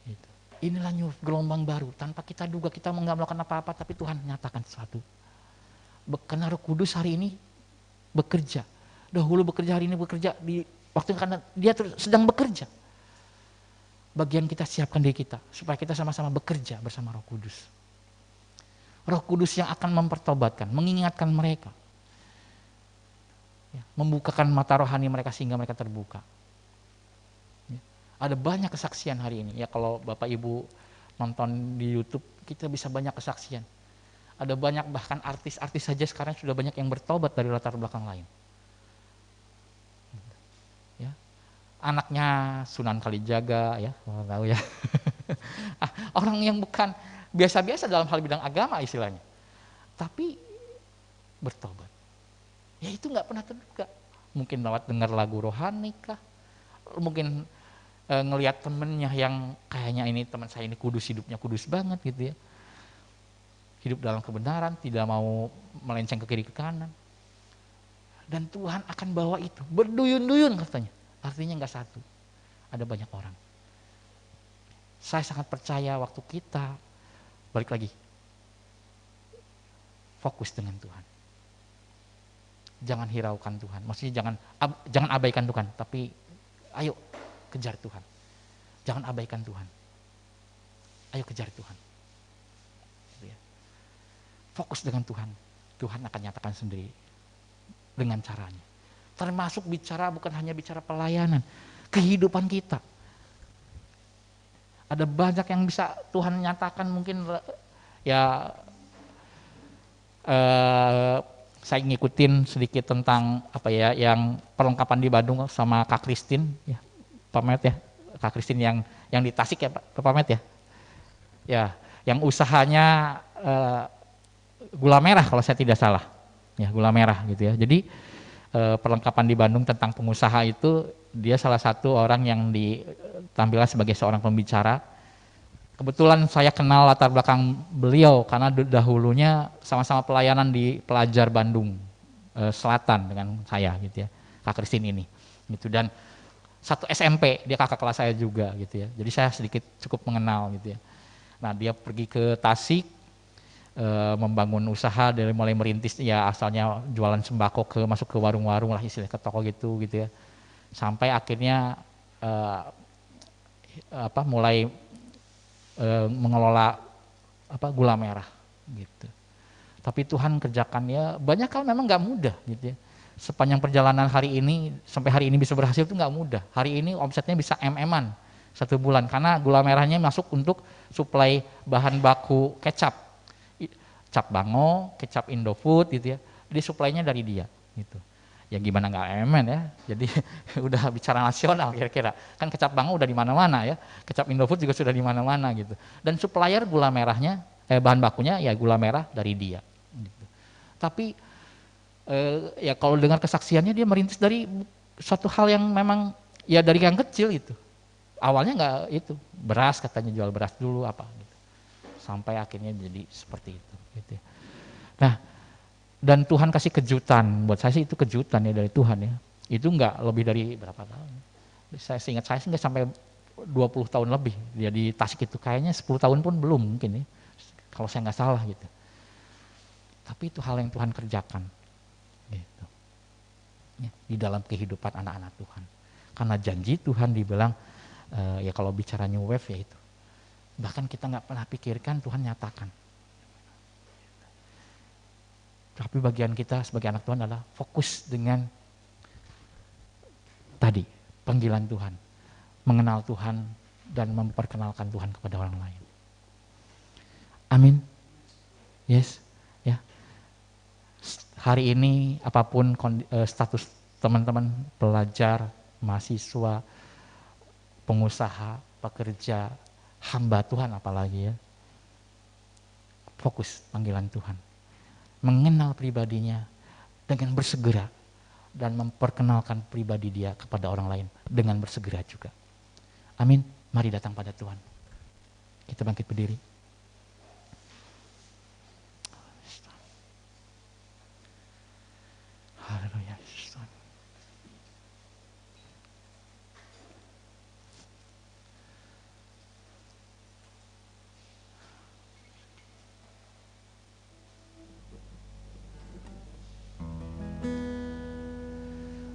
Gitu. Inilah gelombang baru, tanpa kita duga, kita nggak melakukan apa-apa, tapi Tuhan nyatakan sesuatu. Karena Roh Kudus hari ini bekerja, dahulu bekerja, hari ini bekerja di waktu karena Dia sedang bekerja. Bagian kita siapkan diri kita supaya kita sama-sama bekerja bersama Roh Kudus. Roh Kudus yang akan mempertobatkan, mengingatkan mereka, ya, membukakan mata rohani mereka sehingga mereka terbuka. Ya. Ada banyak kesaksian hari ini. Ya kalau Bapak Ibu nonton di YouTube, kita bisa banyak kesaksian. Ada banyak bahkan artis-artis saja sekarang sudah banyak yang bertobat dari latar belakang lain. Anaknya Sunan Kalijaga ya, tahu ya. Orang yang bukan biasa-biasa dalam hal bidang agama istilahnya, tapi bertobat. Ya itu nggak pernah terduga. Mungkin lewat dengar lagu rohani kah? Mungkin ngelihat temennya yang kayaknya ini teman saya ini kudus, hidupnya kudus banget gitu ya. Hidup dalam kebenaran, tidak mau melenceng ke kiri ke kanan. Dan Tuhan akan bawa itu berduyun-duyun katanya. Artinya nggak satu, ada banyak orang. Saya sangat percaya waktu kita balik lagi fokus dengan Tuhan. Jangan hiraukan Tuhan. Maksudnya jangan abaikan Tuhan, tapi ayo kejar Tuhan. Jangan abaikan Tuhan. Ayo kejar Tuhan. Fokus dengan Tuhan. Tuhan akan nyatakan sendiri dengan caranya. Termasuk bicara, bukan hanya bicara pelayanan, kehidupan kita. Ada banyak yang bisa Tuhan nyatakan, mungkin ya saya ngikutin sedikit tentang apa ya, yang perlengkapan di Bandung sama Kak Kristin ya, Pak Met ya, Kak Kristin yang di Tasik ya Pak Met ya. Ya, yang usahanya gula merah kalau saya tidak salah. Ya, gula merah gitu ya. Jadi perlengkapan di Bandung tentang pengusaha itu, dia salah satu orang yang ditampilkan sebagai seorang pembicara. Kebetulan saya kenal latar belakang beliau karena dahulunya sama-sama pelayanan di Pelajar Bandung Selatan dengan saya gitu ya, Kak Kristin ini gitu, dan satu SMP, dia kakak kelas saya juga gitu ya. Jadi saya sedikit cukup mengenal gitu ya. Nah, dia pergi ke Tasik, membangun usaha dari mulai merintis ya, asalnya jualan sembako masuk ke warung-warung lah istilahnya, ke toko gitu ya. Sampai akhirnya mulai mengelola gula merah gitu. Tapi Tuhan kerjakannya banyak hal memang nggak mudah gitu ya. Sepanjang perjalanan hari ini sampai hari ini bisa berhasil itu nggak mudah. Hari ini omsetnya bisa MM-an 1 bulan karena gula merahnya masuk untuk suplai bahan baku kecap, cap Bango, kecap Indofood gitu ya. Jadi suplainya dari dia gitu. Ya gimana nggak MM ya. Jadi udah bicara nasional kira-kira. Kan kecap Bango udah di mana-mana ya. Kecap Indofood juga sudah di mana-mana gitu. Dan supplier gula merahnya, bahan bakunya ya gula merah dari dia. Gitu. Tapi ya kalau dengar kesaksiannya, dia merintis dari suatu hal yang memang ya dari yang kecil itu. Awalnya nggak itu, beras katanya, jual beras dulu apa gitu. Sampai akhirnya jadi seperti itu gitu ya. Nah, dan Tuhan kasih kejutan, buat saya sih itu kejutan ya dari Tuhan ya. Itu nggak lebih dari berapa tahun. Saya ingat saya nggak sampai 20 tahun lebih dia di Tasik itu, kayaknya 10 tahun pun belum mungkin ya. Kalau saya nggak salah gitu. Tapi itu hal yang Tuhan kerjakan gitu. Ya, di dalam kehidupan anak-anak Tuhan. Karena janji Tuhan dibilang ya kalau bicara New Wave ya itu. Bahkan kita nggak pernah pikirkan, Tuhan nyatakan. Tapi bagian kita sebagai anak Tuhan adalah fokus dengan tadi, panggilan Tuhan, mengenal Tuhan dan memperkenalkan Tuhan kepada orang lain. Amin. Yes, ya. Hari ini apapun status teman-teman, pelajar, mahasiswa, pengusaha, pekerja, hamba Tuhan apalagi ya. Fokus panggilan Tuhan. Mengenal pribadinya dengan bersegera dan memperkenalkan pribadi dia kepada orang lain dengan bersegera juga. Amin. Mari datang pada Tuhan. Kita bangkit berdiri. Haleluya.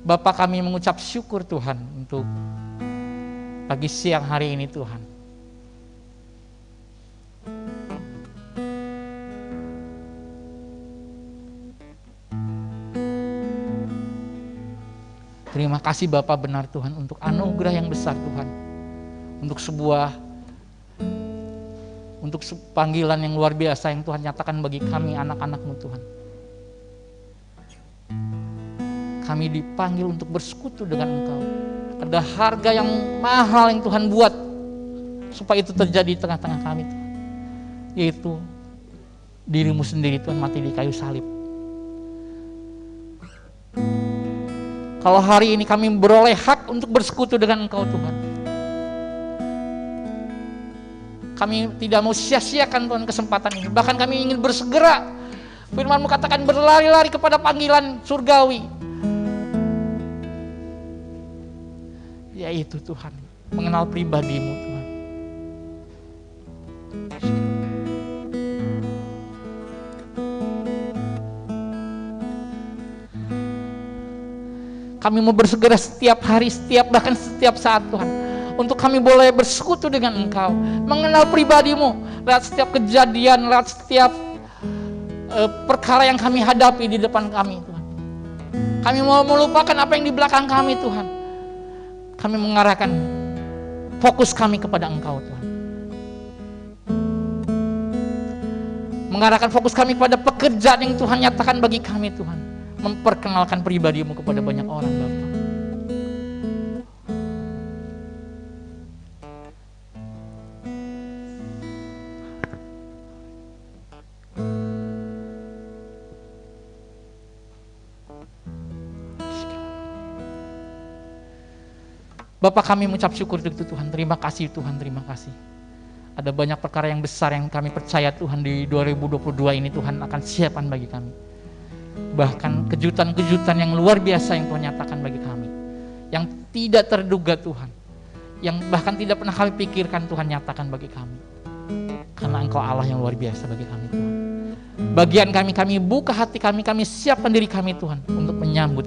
Bapa, kami mengucap syukur Tuhan untuk pagi siang hari ini Tuhan. Terima kasih Bapa benar Tuhan untuk anugerah yang besar Tuhan. Untuk panggilan yang luar biasa yang Tuhan nyatakan bagi kami anak-anak-Mu Tuhan. Kami dipanggil untuk bersekutu dengan Engkau. Ada harga yang mahal yang Tuhan buat supaya itu terjadi di tengah-tengah kami Tuhan. Yaitu diri-Mu sendiri Tuhan mati di kayu salib. Kalau hari ini kami beroleh hak untuk bersekutu dengan Engkau Tuhan, kami tidak mau sia-siakan Tuhan kesempatan ini. Bahkan kami ingin bersegera. Firman-Mu katakan berlari-lari kepada panggilan surgawi. Yaitu Tuhan, mengenal pribadi-Mu Tuhan. Kami mau bersegera setiap hari, bahkan setiap saat Tuhan, untuk kami boleh bersekutu dengan Engkau, mengenal pribadi-Mu lewat setiap kejadian, lewat setiap perkara yang kami hadapi di depan kami Tuhan. Kami mau melupakan apa yang di belakang kami Tuhan. Kami mengarahkan fokus kami kepada Engkau Tuhan. Mengarahkan fokus kami pada pekerjaan yang Tuhan nyatakan bagi kami Tuhan. Memperkenalkan pribadi-Mu kepada banyak orang Bapa. Bapak, kami mengucap syukur untuk itu Tuhan. Terima kasih Tuhan, terima kasih. Ada banyak perkara yang besar yang kami percaya Tuhan di 2022 ini Tuhan akan siapkan bagi kami. Bahkan kejutan-kejutan yang luar biasa yang Tuhan nyatakan bagi kami. Yang tidak terduga Tuhan. Yang bahkan tidak pernah kami pikirkan Tuhan nyatakan bagi kami. Karena Engkau Allah yang luar biasa bagi kami Tuhan. Bagian kami buka hati kami siapkan diri kami Tuhan untuk menyambut,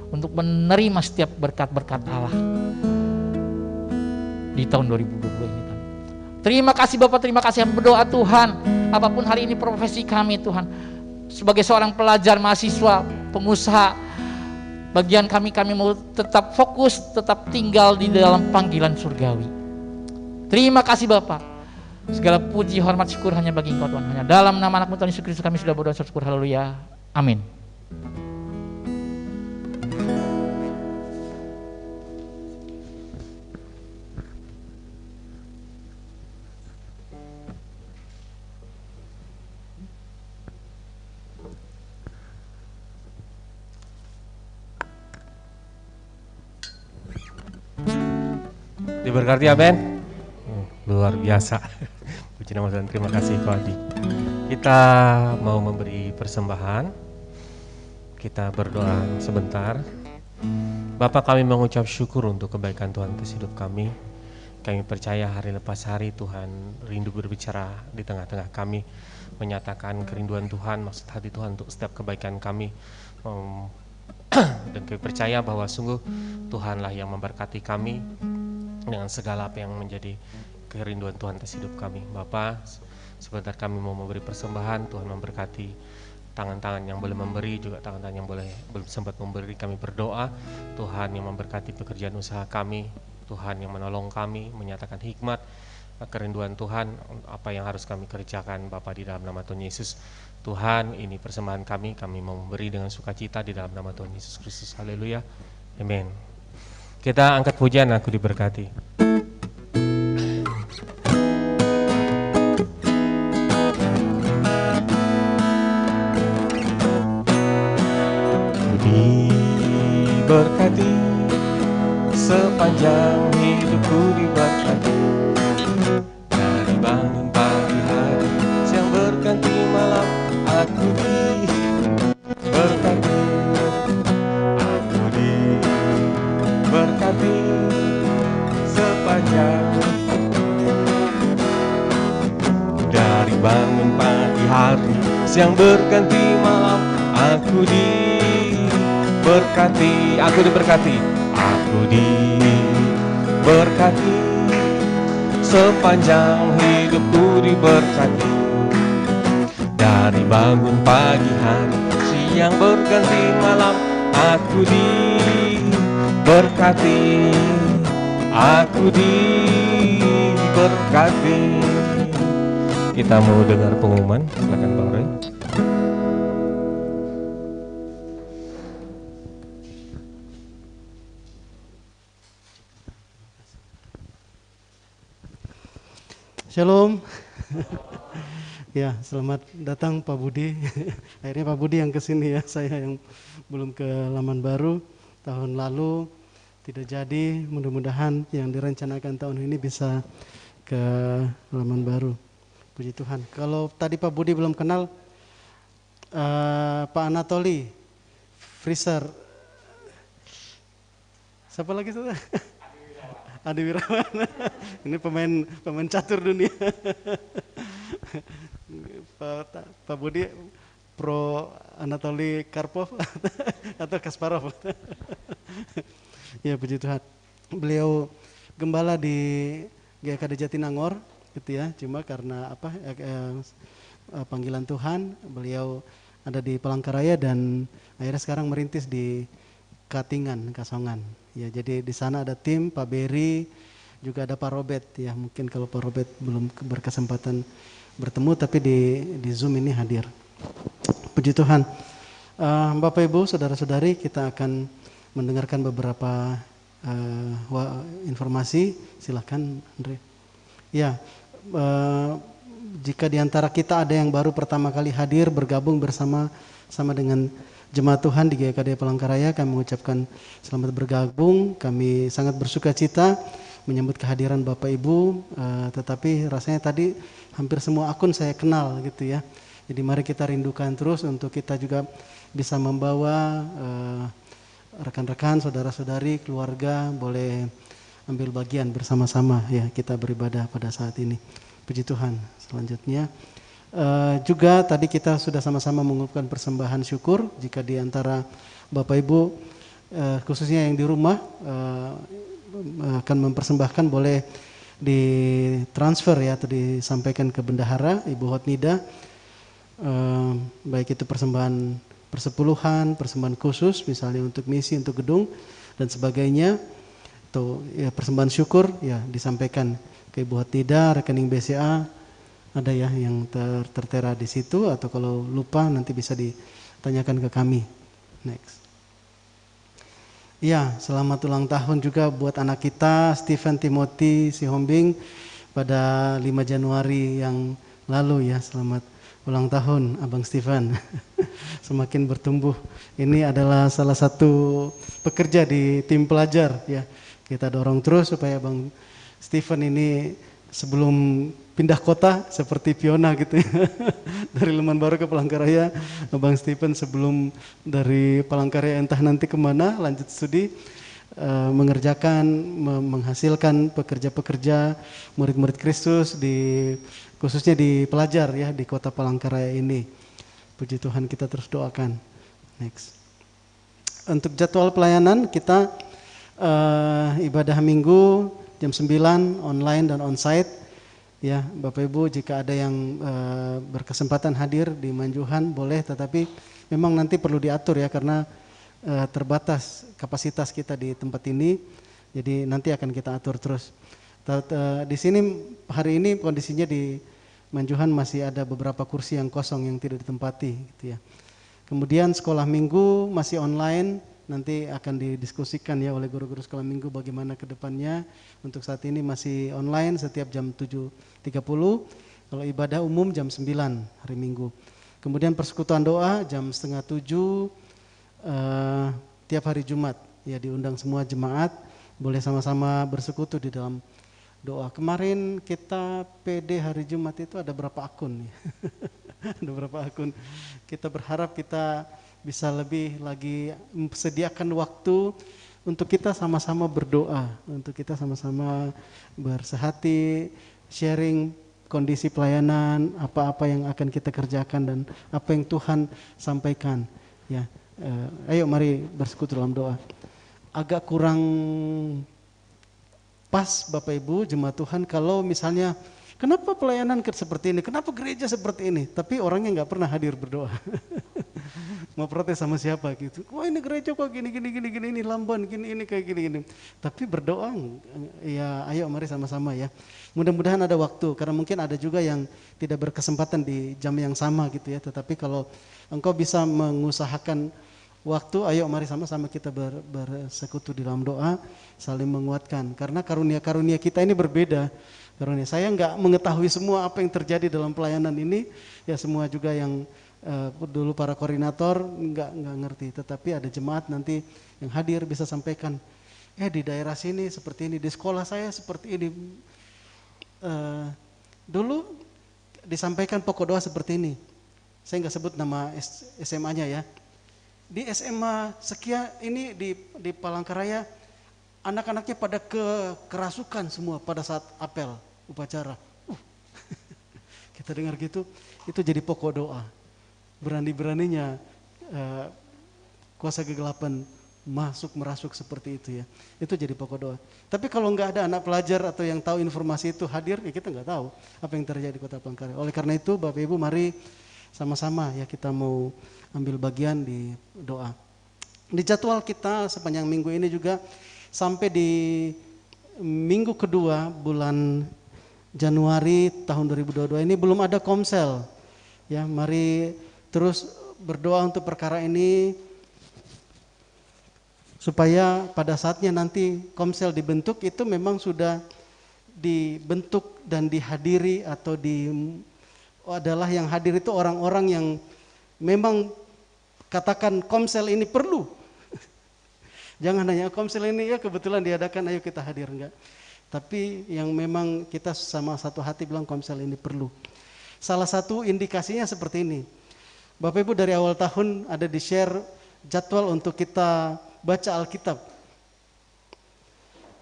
untuk menerima setiap berkat-berkat Allah di tahun 2022 ini Tuhan. Terima kasih Bapak, terima kasih. Berdoa Tuhan, apapun hari ini profesi kami Tuhan, sebagai seorang pelajar, mahasiswa, pengusaha, bagian kami mau tetap fokus, tetap tinggal di dalam panggilan surgawi. Terima kasih Bapak. Segala puji, hormat, syukur hanya bagi Engkau Tuhan. Hanya dalam nama anak-Mu Tuhan Yesus Kristus kami sudah berdoa syukur. Haleluya. Amin. Diberkati ya Ben. Luar biasa. Puji nama Tuhan. Terima kasih Pak Adi. Kita mau memberi persembahan. Kita berdoa sebentar. Bapak, kami mengucap syukur untuk kebaikan Tuhan atas hidup kami. Kami percaya hari lepas hari Tuhan rindu berbicara di tengah-tengah kami, menyatakan kerinduan Tuhan, maksud hati Tuhan untuk setiap kebaikan kami. Dan kami percaya bahwa sungguh Tuhanlah yang memberkati kami dengan segala apa yang menjadi kerinduan Tuhan atas hidup kami. Bapak, sebentar kami mau memberi persembahan. Tuhan memberkati tangan-tangan yang boleh memberi, juga tangan-tangan yang belum sempat memberi. Kami berdoa Tuhan yang memberkati pekerjaan usaha kami, Tuhan yang menolong kami, menyatakan hikmat, kerinduan Tuhan, apa yang harus kami kerjakan Bapak di dalam nama Tuhan Yesus. Tuhan, ini persembahan kami mau memberi dengan sukacita di dalam nama Tuhan Yesus Kristus. Haleluya. Amin. Kita angkat pujian, Aku Diberkati. Aku diberkati, sepanjang hidupku diberkati. Dari bangun pagi hari, siang berganti malam, aku diberkati. Berkati sepanjang dari bangun pagi hari, siang berganti malam, aku diberkati, aku diberkati, aku diberkati, sepanjang hidupku diberkati. Dari bangun pagi hari, siang berganti malam, aku diberkati, aku diberkati. Kita mau dengar pengumuman, silakan Bang Roy. Shalom. Ya, selamat datang Pak Budi. Akhirnya Pak Budi yang kesini ya, saya yang belum ke Laman Baru. Tahun lalu tidak jadi, mudah-mudahan yang direncanakan tahun ini bisa ke Laman Baru. Puji Tuhan. Kalau tadi Pak Budi belum kenal, Pak Anatoli, freezer. Siapa lagi saudara? Adi Wirawan. Ini pemain catur dunia. Pak Budi pro Anatoli Karpov atau Kasparov. Ya puji Tuhan. Beliau gembala di GKD Jatinangor gitu ya. Cuma karena panggilan Tuhan, beliau ada di Palangkaraya dan akhirnya sekarang merintis di Katingan, Kasongan. Ya, jadi di sana ada tim Pak Beri, juga ada Pak Robert ya. Mungkin kalau Pak Robert belum berkesempatan bertemu, tapi di Zoom ini hadir. Puji Tuhan. Bapak Ibu, saudara-saudari, kita akan mendengarkan beberapa informasi. Silakan, Andre. Ya, jika di antara kita ada yang baru pertama kali hadir bergabung bersama dengan jemaat Tuhan di GKD Palangkaraya, kami mengucapkan selamat bergabung. Kami sangat bersuka cita menyambut kehadiran Bapak Ibu, tetapi rasanya tadi hampir semua akun saya kenal gitu ya. Jadi mari kita rindukan terus untuk kita juga bisa membawa rekan-rekan, saudara-saudari, keluarga boleh ambil bagian bersama-sama ya kita beribadah pada saat ini. Puji Tuhan. Selanjutnya juga tadi kita sudah sama-sama mengucapkan persembahan syukur. Jika di antara Bapak Ibu khususnya yang di rumah akan mempersembahkan, boleh ditransfer ya atau disampaikan ke bendahara Ibu Hotnida, baik itu persembahan persepuluhan, persembahan khusus misalnya untuk misi, untuk gedung dan sebagainya, atau ya persembahan syukur ya disampaikan ke Ibu Hotnida, rekening BCA ada ya yang tertera di situ, atau kalau lupa nanti bisa ditanyakan ke kami. Next. Ya, selamat ulang tahun juga buat anak kita Stephen Timothy Sihombing pada 5 Januari yang lalu ya. Selamat ulang tahun Abang Stephen. Semakin bertumbuh. Ini adalah salah satu pekerja di tim pelajar ya. Kita dorong terus supaya Abang Stephen ini sebelum pindah kota seperti Fiona gitu ya. Dari Leman Baru ke Palangkaraya, Abang Stephen sebelum dari Palangkaraya entah nanti kemana lanjut studi, mengerjakan, menghasilkan pekerja-pekerja murid-murid Kristus khususnya di pelajar ya di kota Palangkaraya ini. Puji Tuhan, kita terus doakan. Next. Untuk jadwal pelayanan kita ibadah minggu jam 9 online dan onsite. Ya, Bapak Ibu, jika ada yang berkesempatan hadir di Manjuhan boleh, tetapi memang nanti perlu diatur ya karena terbatas kapasitas kita di tempat ini. Jadi nanti akan kita atur terus. Di sini hari ini kondisinya di Manjuhan masih ada beberapa kursi yang kosong yang tidak ditempati gitu ya. Kemudian sekolah minggu masih online. Nanti akan didiskusikan ya oleh guru-guru sekolah minggu bagaimana ke depannya. Untuk saat ini masih online setiap jam 7.30. Kalau ibadah umum jam 9 hari Minggu. Kemudian persekutuan doa jam 6:30 tiap hari Jumat. Ya, diundang semua jemaat, boleh sama-sama bersekutu di dalam doa. Kemarin kita PD hari Jumat itu ada berapa akun? Ada berapa akun? Kita berharap kita bisa lebih lagi sediakan waktu untuk kita sama-sama berdoa, untuk kita sama-sama bersehati, sharing kondisi pelayanan, apa-apa yang akan kita kerjakan dan apa yang Tuhan sampaikan. Ya, ayo mari bersekutu dalam doa. Agak kurang pas Bapak Ibu jemaat Tuhan kalau misalnya kenapa pelayanan seperti ini, kenapa gereja seperti ini, tapi orangnya nggak pernah hadir berdoa. Mau protes sama siapa gitu. Wah, ini gereja kok gini ini lamban gini ini kayak gini. Tapi berdoa ya ayo mari sama-sama ya. Mudah-mudahan ada waktu karena mungkin ada juga yang tidak berkesempatan di jam yang sama gitu ya. Tetapi kalau engkau bisa mengusahakan waktu, ayo mari sama-sama kita bersekutu di dalam doa, saling menguatkan. Karena karunia-karunia kita ini berbeda. Karunia saya nggak mengetahui semua apa yang terjadi dalam pelayanan ini. Ya semua juga yang dulu para koordinator nggak ngerti, tetapi ada jemaat nanti yang hadir bisa sampaikan, di daerah sini seperti ini, di sekolah saya seperti ini, dulu disampaikan pokok doa seperti ini. Saya nggak sebut nama SMA-nya ya. Di SMA sekian ini di Palangkaraya anak-anaknya pada kerasukan semua pada saat apel upacara. Kita dengar gitu, itu jadi pokok doa. Berani-beraninya kuasa kegelapan merasuk seperti itu ya. Itu jadi pokok doa. Tapi kalau nggak ada anak pelajar atau yang tahu informasi itu hadir, ya kita nggak tahu apa yang terjadi di Kota Palangkaraya. Oleh karena itu Bapak Ibu mari sama-sama ya kita mau ambil bagian di doa. Di jadwal kita sepanjang minggu ini juga sampai di minggu kedua bulan Januari tahun 2022 ini belum ada komsel. Ya, mari terus berdoa untuk perkara ini supaya pada saatnya nanti komsel dibentuk itu memang sudah dibentuk dan dihadiri atau adalah yang hadir itu orang-orang yang memang katakan komsel ini perlu. Jangan hanya komsel ini ya kebetulan diadakan ayo kita hadir, enggak. Tapi yang memang kita sama satu hati bilang komsel ini perlu. Salah satu indikasinya seperti ini. Bapak Ibu dari awal tahun ada di share jadwal untuk kita baca Alkitab.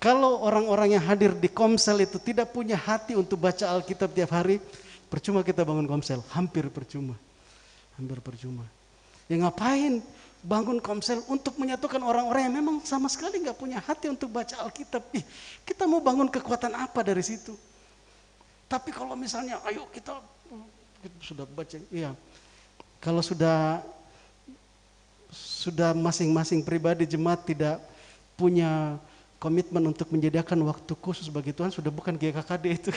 Kalau orang-orang yang hadir di komsel itu tidak punya hati untuk baca Alkitab tiap hari, percuma kita bangun komsel, hampir percuma. Hampir percuma. Ya ngapain bangun komsel untuk menyatukan orang-orang yang memang sama sekali nggak punya hati untuk baca Alkitab. Kita mau bangun kekuatan apa dari situ? Tapi kalau misalnya, ayo kita sudah baca, iya. Kalau sudah masing-masing pribadi jemaat tidak punya komitmen untuk menyediakan waktu khusus bagi Tuhan, sudah bukan GKKD itu.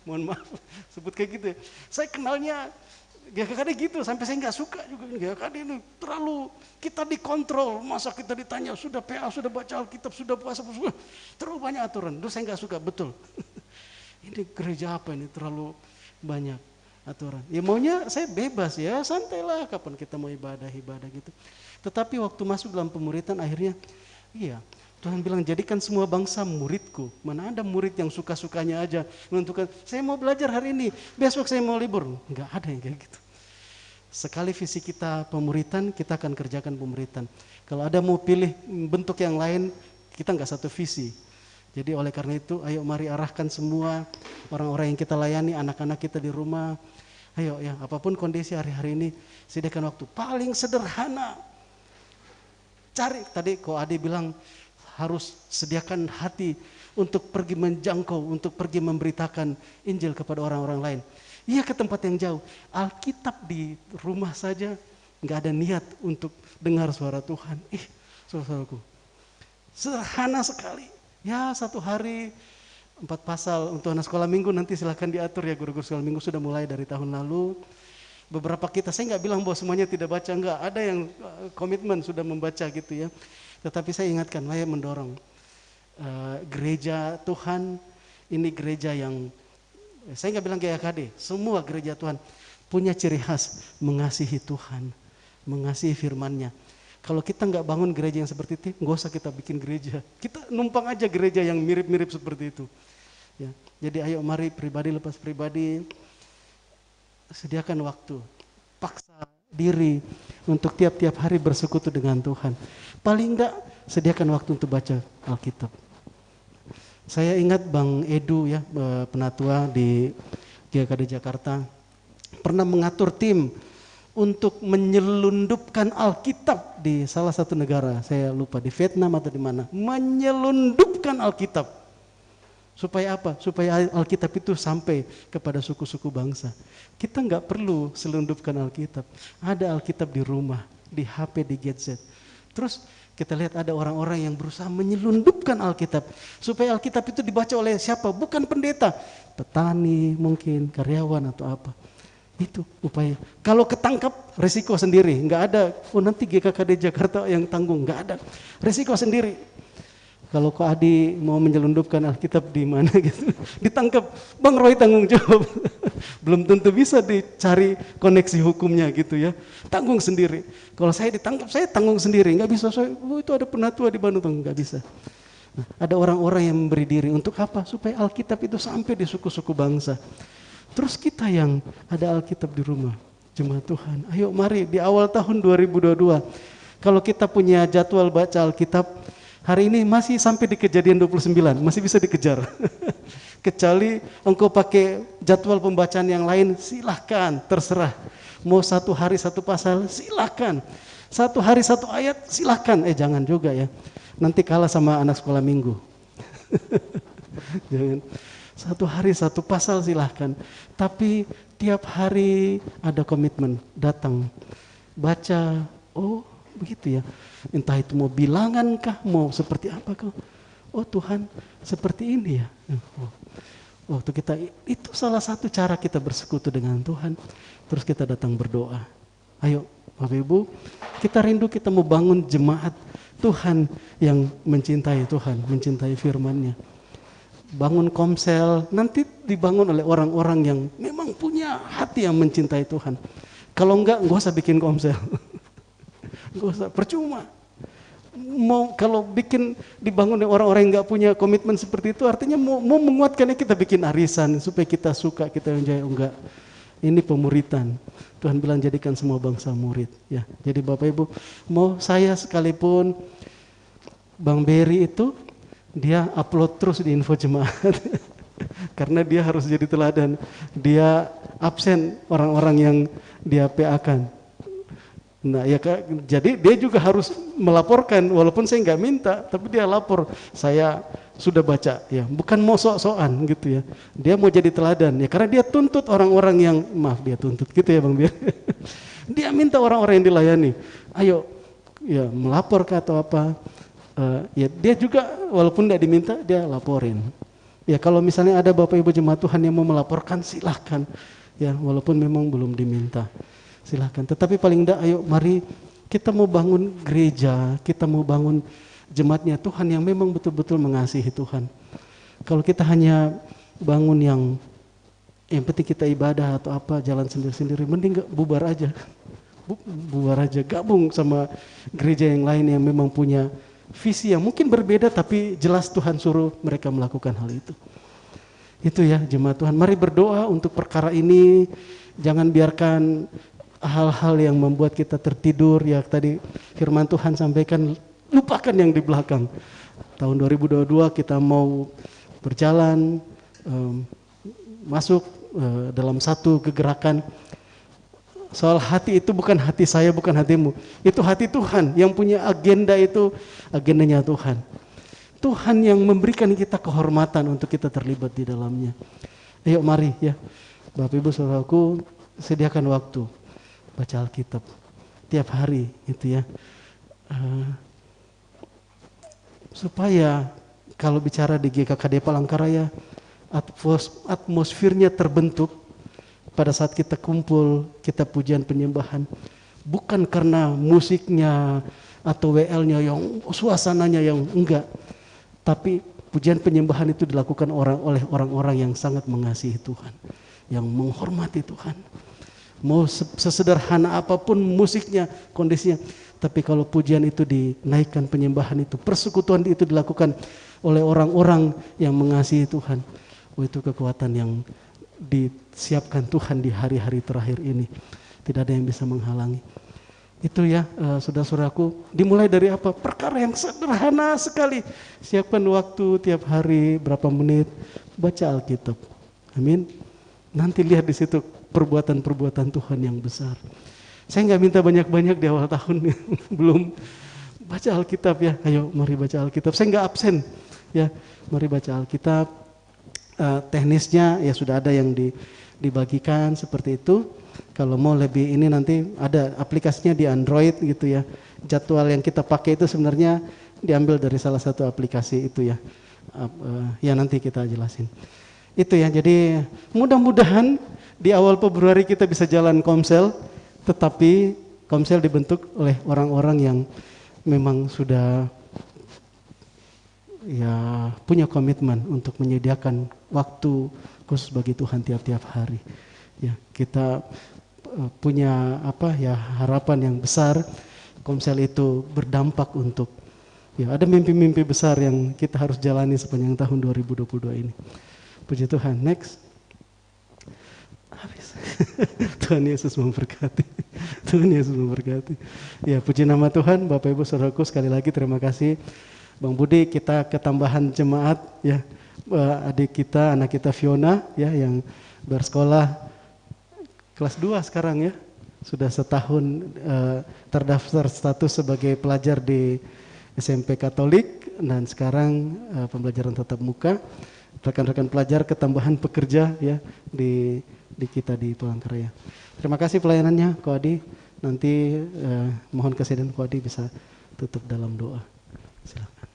Mohon maaf, sebut kayak gitu ya. Saya kenalnya GKKD gitu, sampai saya nggak suka juga GKKD ini terlalu kita dikontrol, masa kita ditanya sudah PA, sudah baca Alkitab, sudah puasa, terlalu banyak aturan. Terus saya nggak suka, betul. Ini gereja apa ini terlalu banyak aturan. Ya maunya saya bebas ya, santailah kapan kita mau ibadah gitu. Tetapi waktu masuk dalam pemuritan akhirnya, iya Tuhan bilang jadikan semua bangsa muridku. Mana ada murid yang suka-sukanya aja menentukan, saya mau belajar hari ini, besok saya mau libur. Enggak ada yang kayak gitu. Sekali visi kita pemuritan, kita akan kerjakan pemuritan. Kalau ada mau pilih bentuk yang lain, kita enggak satu visi. Jadi oleh karena itu, ayo mari arahkan semua orang-orang yang kita layani, anak-anak kita di rumah. Ayo ya, apapun kondisi hari-hari ini, sediakan waktu. Paling sederhana, cari, tadi Ko Ade bilang, harus sediakan hati untuk pergi menjangkau, untuk pergi memberitakan Injil kepada orang-orang lain. Iya ke tempat yang jauh. Alkitab di rumah saja nggak ada niat untuk dengar suara Tuhan. Saudaraku, sederhana sekali. Ya 1 hari 4 pasal untuk anak sekolah minggu nanti silahkan diatur ya, guru-guru sekolah minggu sudah mulai dari tahun lalu. Beberapa kita, saya nggak bilang bahwa semuanya tidak baca, enggak. Ada yang komitmen sudah membaca gitu ya. Tetapi saya ingatkan, saya mendorong gereja Tuhan, ini gereja yang, saya nggak bilang GKKD, semua gereja Tuhan punya ciri khas mengasihi Tuhan, mengasihi firman-Nya. Kalau kita nggak bangun gereja yang seperti itu, nggak usah kita bikin gereja. Kita numpang aja gereja yang mirip-mirip seperti itu. Ya, jadi ayo mari pribadi lepas pribadi, sediakan waktu, paksa diri untuk tiap-tiap hari bersekutu dengan Tuhan. Paling enggak sediakan waktu untuk baca Alkitab. Saya ingat Bang Edu ya, penatua di GKD Jakarta, pernah mengatur tim untuk menyelundupkan Alkitab di salah satu negara. Saya lupa di Vietnam atau di mana. Menyelundupkan Alkitab. Supaya apa? Supaya Alkitab itu sampai kepada suku-suku bangsa. Kita nggak perlu selundupkan Alkitab. Ada Alkitab di rumah, di HP, di gadget. Terus kita lihat ada orang-orang yang berusaha menyelundupkan Alkitab. Supaya Alkitab itu dibaca oleh siapa? Bukan pendeta. Petani mungkin, karyawan atau apa. Itu upaya. Kalau ketangkap, resiko sendiri. Nggak ada, nanti GKKD Jakarta yang tanggung. Nggak ada. Resiko sendiri. Kalau Ko Adi mau menyelundupkan Alkitab di mana gitu, ditangkap, Bang Roy tanggung jawab. Belum tentu bisa dicari koneksi hukumnya gitu ya. Tanggung sendiri. Kalau saya ditangkap, saya tanggung sendiri. Nggak bisa, itu ada penatua di Bandung, nggak bisa. Nah, ada orang-orang yang memberi diri untuk apa? Supaya Alkitab itu sampai di suku-suku bangsa. Terus kita yang ada Alkitab di rumah, jemaat Tuhan, ayo mari di awal tahun 2022, kalau kita punya jadwal baca Alkitab, hari ini masih sampai di Kejadian 29, masih bisa dikejar. Kecuali engkau pakai jadwal pembacaan yang lain, silahkan, terserah. Mau 1 hari 1 pasal, silahkan. Satu hari satu ayat silahkan, jangan juga ya. Nanti kalah sama anak sekolah minggu. Jangan. Satu hari satu pasal silahkan. Tapi tiap hari ada komitmen, datang, baca, oh begitu ya. Entah itu mau bilangan kah, mau seperti apa kah. Oh Tuhan seperti ini ya. Waktu kita, itu salah satu cara kita bersekutu dengan Tuhan. Terus kita datang berdoa. Ayo Bapak Ibu, kita rindu kita mau bangun jemaat Tuhan yang mencintai Tuhan, mencintai firman-Nya. Bangun komsel, nanti dibangun oleh orang-orang yang memang punya hati yang mencintai Tuhan. Kalau enggak usah bikin komsel. Enggak usah, percuma. Kalau dibangun oleh orang-orang yang enggak punya komitmen seperti itu, artinya mau menguatkannya kita bikin arisan supaya kita suka, kita enjoy. Enggak. Ini pemuritan. Tuhan bilang jadikan semua bangsa murid. Ya, jadi Bapak Ibu, mau saya sekalipun, Bang Berry itu dia upload terus di info jemaat. Karena dia harus jadi teladan. Dia absen orang-orang yang dia PA-kan. Nah ya jadi dia juga harus melaporkan, walaupun saya nggak minta, tapi dia lapor, saya sudah baca ya, bukan mau sok-sokan gitu ya. Dia mau jadi teladan ya, karena dia tuntut orang-orang yang, dia tuntut gitu ya Bang Bir. Dia minta orang-orang yang dilayani, ayo ya melapor ke atau apa. Ya dia juga walaupun tidak diminta dia laporin. Ya kalau misalnya ada Bapak Ibu jemaat Tuhan yang mau melaporkan silahkan ya, walaupun memang belum diminta. Silahkan, tetapi paling enggak ayo mari kita mau bangun gereja, kita mau bangun jemaatnya Tuhan yang memang betul-betul mengasihi Tuhan. Kalau kita hanya bangun yang penting kita ibadah atau apa, jalan sendiri-sendiri, mending gak bubar aja. Bubar aja, gabung sama gereja yang lain yang memang punya visi yang mungkin berbeda tapi jelas Tuhan suruh mereka melakukan hal itu. Itu ya jemaat Tuhan, mari berdoa untuk perkara ini, jangan biarkan hal-hal yang membuat kita tertidur ya, tadi firman Tuhan sampaikan, lupakan yang di belakang. Tahun 2022 kita mau berjalan masuk dalam satu kegerakan. Soal hati itu bukan hati saya, bukan hatimu, itu hati Tuhan yang punya agenda, itu agendanya Tuhan. Tuhan yang memberikan kita kehormatan untuk kita terlibat di dalamnya. Ayo mari ya Bapak Ibu Saudaraku, sediakan waktu baca Alkitab tiap hari itu ya, supaya kalau bicara di GKKD Palangkaraya atmosfernya terbentuk pada saat kita kumpul, kita pujian penyembahan, bukan karena musiknya atau WL-nya yang suasananya yang enggak, tapi pujian penyembahan itu dilakukan oleh orang-orang yang sangat mengasihi Tuhan, yang menghormati Tuhan. Mau sesederhana apapun musiknya, kondisinya, tapi kalau pujian itu dinaikkan, penyembahan itu, persekutuan itu dilakukan oleh orang-orang yang mengasihi Tuhan, itu kekuatan yang disiapkan Tuhan di hari-hari terakhir ini. Tidak ada yang bisa menghalangi. Itu ya saudara-saudaraku, dimulai dari apa? Perkara yang sederhana sekali. Siapkan waktu tiap hari berapa menit baca Alkitab. Amin. Nanti lihat di situ perbuatan-perbuatan Tuhan yang besar. Saya nggak minta banyak-banyak di awal tahun, belum baca Alkitab ya. Ayo mari baca Alkitab. Saya nggak absen ya. Mari baca Alkitab. Teknisnya ya sudah ada yang dibagikan seperti itu. Kalau mau lebih ini nanti ada aplikasinya di Android gitu ya. Jadwal yang kita pakai itu sebenarnya diambil dari salah satu aplikasi itu ya. Ya nanti kita jelasin. Itu ya, jadi mudah-mudahan di awal Februari kita bisa jalan komsel, tetapi komsel dibentuk oleh orang-orang yang memang sudah ya punya komitmen untuk menyediakan waktu khusus bagi Tuhan tiap-tiap hari. Ya, kita punya harapan yang besar komsel itu berdampak untuk ada mimpi-mimpi besar yang kita harus jalani sepanjang tahun 2022 ini. Puji Tuhan. Next. Habis. Tuhan Yesus memberkati. Tuhan Yesus memberkati. Ya, puji nama Tuhan. Bapak Ibu Saudaraku, sekali lagi terima kasih Bang Budi, kita ketambahan jemaat ya. Adik kita, anak kita Fiona ya, yang bersekolah kelas 2 sekarang ya. sudah setahun terdaftar status sebagai pelajar di SMP Katolik dan sekarang pembelajaran tatap muka. Rekan-rekan pelajar ketambahan pekerja ya di kita di Palangkaraya. Terima kasih pelayanannya Ko Adi. Nanti mohon kesediaan Ko Adi bisa tutup dalam doa. Silakan.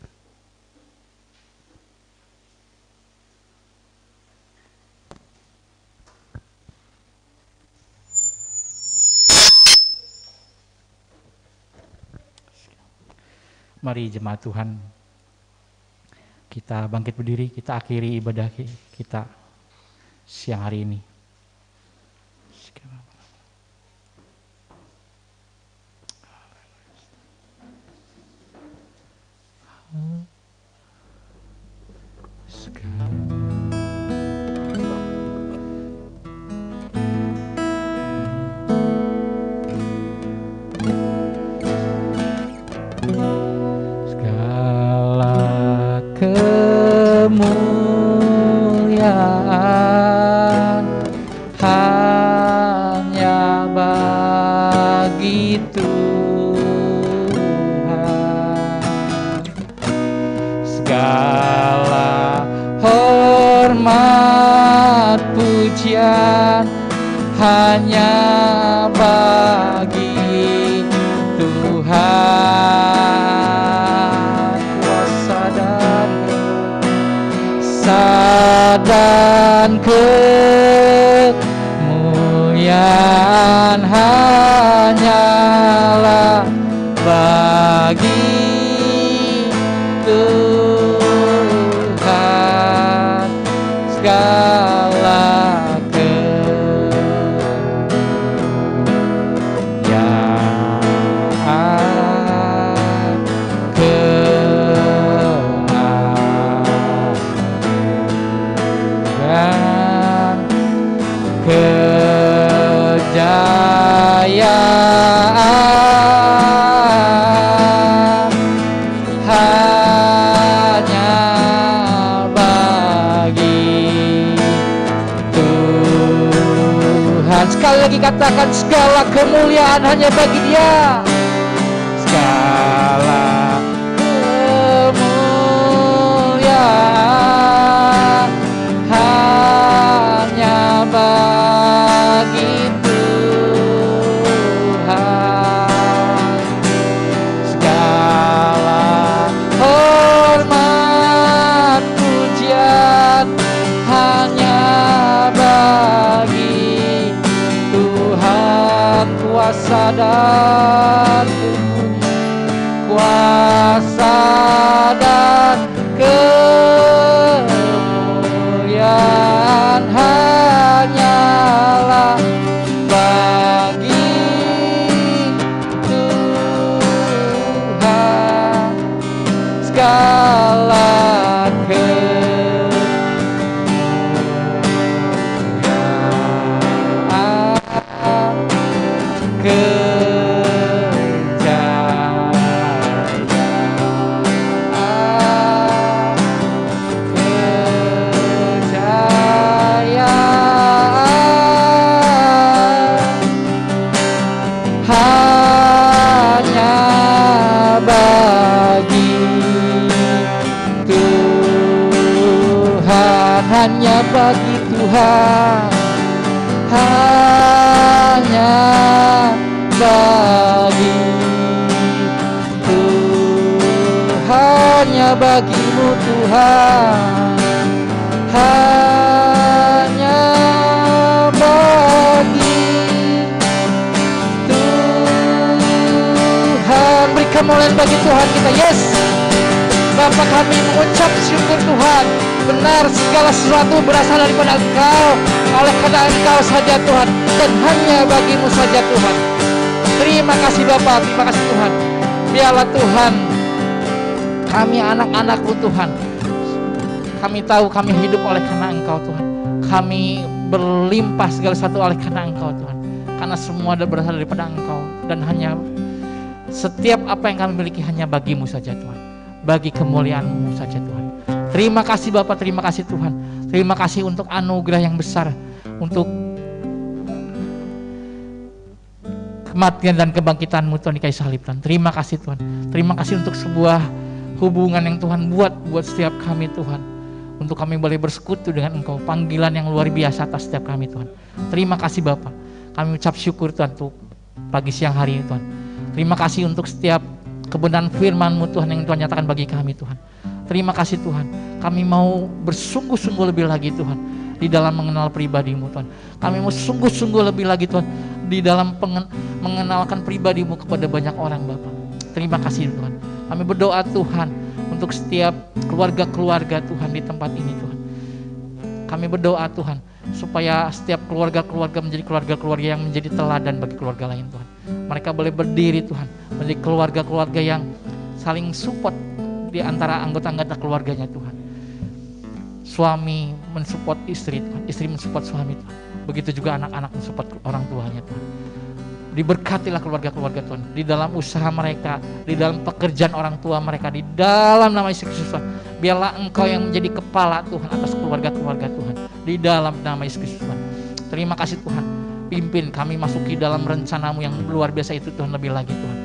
Mari jemaat Tuhan, kita bangkit berdiri, kita akhiri ibadah kita siang hari ini. Kemuliaan hanya bagi Tuhan, segala hormat pujian hanya bagi Tuhan. Dan kemuliaan hanyalah bagi Tuhan, segala kejayaan hanya bagi Tuhan. Sekali lagi katakan, segala kemuliaan hanya bagi Dia. Segala kemuliaan hanya bagi Tuhan, segala hormat pujian hanya bagi Tuhan. Kuasa dan kemuliaan hanyalah bagi Tuhan, segala hanya bagi Tuhan, hanya bagi Tuhan, hanya bagimu Tuhan, hanya bagi Tuhan. Beri kemuliaan bagi Tuhan kita. Yes, Bapa, kami mengucap syukur Tuhan. Benar, segala sesuatu berasal daripada Engkau, oleh karena Engkau saja Tuhan, dan hanya bagimu saja Tuhan. Terima kasih Bapa, terima kasih Tuhan. Biarlah Tuhan, kami anak-anak-Mu Tuhan, kami tahu kami hidup oleh karena Engkau Tuhan. Kami berlimpah segala sesuatu oleh karena Engkau Tuhan, karena semua berasal daripada Engkau, dan hanya setiap apa yang kami miliki hanya bagimu saja Tuhan, bagi kemuliaan-Mu saja Tuhan. Terima kasih Bapak, terima kasih Tuhan. Terima kasih untuk anugerah yang besar, untuk kematian dan kebangkitan-Mu Tuhan di kayu salib Tuhan. Terima kasih Tuhan. Terima kasih untuk sebuah hubungan yang Tuhan buat setiap kami Tuhan. Untuk kami boleh bersekutu dengan Engkau. Panggilan yang luar biasa atas setiap kami Tuhan. Terima kasih Bapa. Kami ucap syukur Tuhan untuk pagi siang hari ini Tuhan. Terima kasih untuk setiap kebenaran firman-Mu Tuhan yang Tuhan nyatakan bagi kami Tuhan. Terima kasih Tuhan. Kami mau bersungguh-sungguh lebih lagi Tuhan di dalam mengenal pribadi-Mu Tuhan. Kami mau sungguh-sungguh lebih lagi Tuhan di dalam mengenalkan pribadi-Mu kepada banyak orang Bapa. Terima kasih Tuhan. Kami berdoa Tuhan untuk setiap keluarga-keluarga Tuhan di tempat ini Tuhan. Kami berdoa Tuhan supaya setiap keluarga-keluarga menjadi keluarga-keluarga yang menjadi teladan bagi keluarga lain Tuhan. Mereka boleh berdiri Tuhan menjadi keluarga-keluarga yang saling support di antara anggota-anggota keluarganya Tuhan. Suami mensupport istri Tuhan, istri mensupport suami Tuhan. Begitu juga anak-anak mensupport orang tuanya Tuhan. Diberkatilah keluarga-keluarga Tuhan di dalam usaha mereka, di dalam pekerjaan orang tua mereka, di dalam nama Yesus Kristus Tuhan. Biarlah Engkau yang menjadi kepala Tuhan atas keluarga-keluarga Tuhan, di dalam nama Yesus Kristus Tuhan. Terima kasih Tuhan, pimpin kami masuki dalam rencana-Mu yang luar biasa itu Tuhan, lebih lagi Tuhan.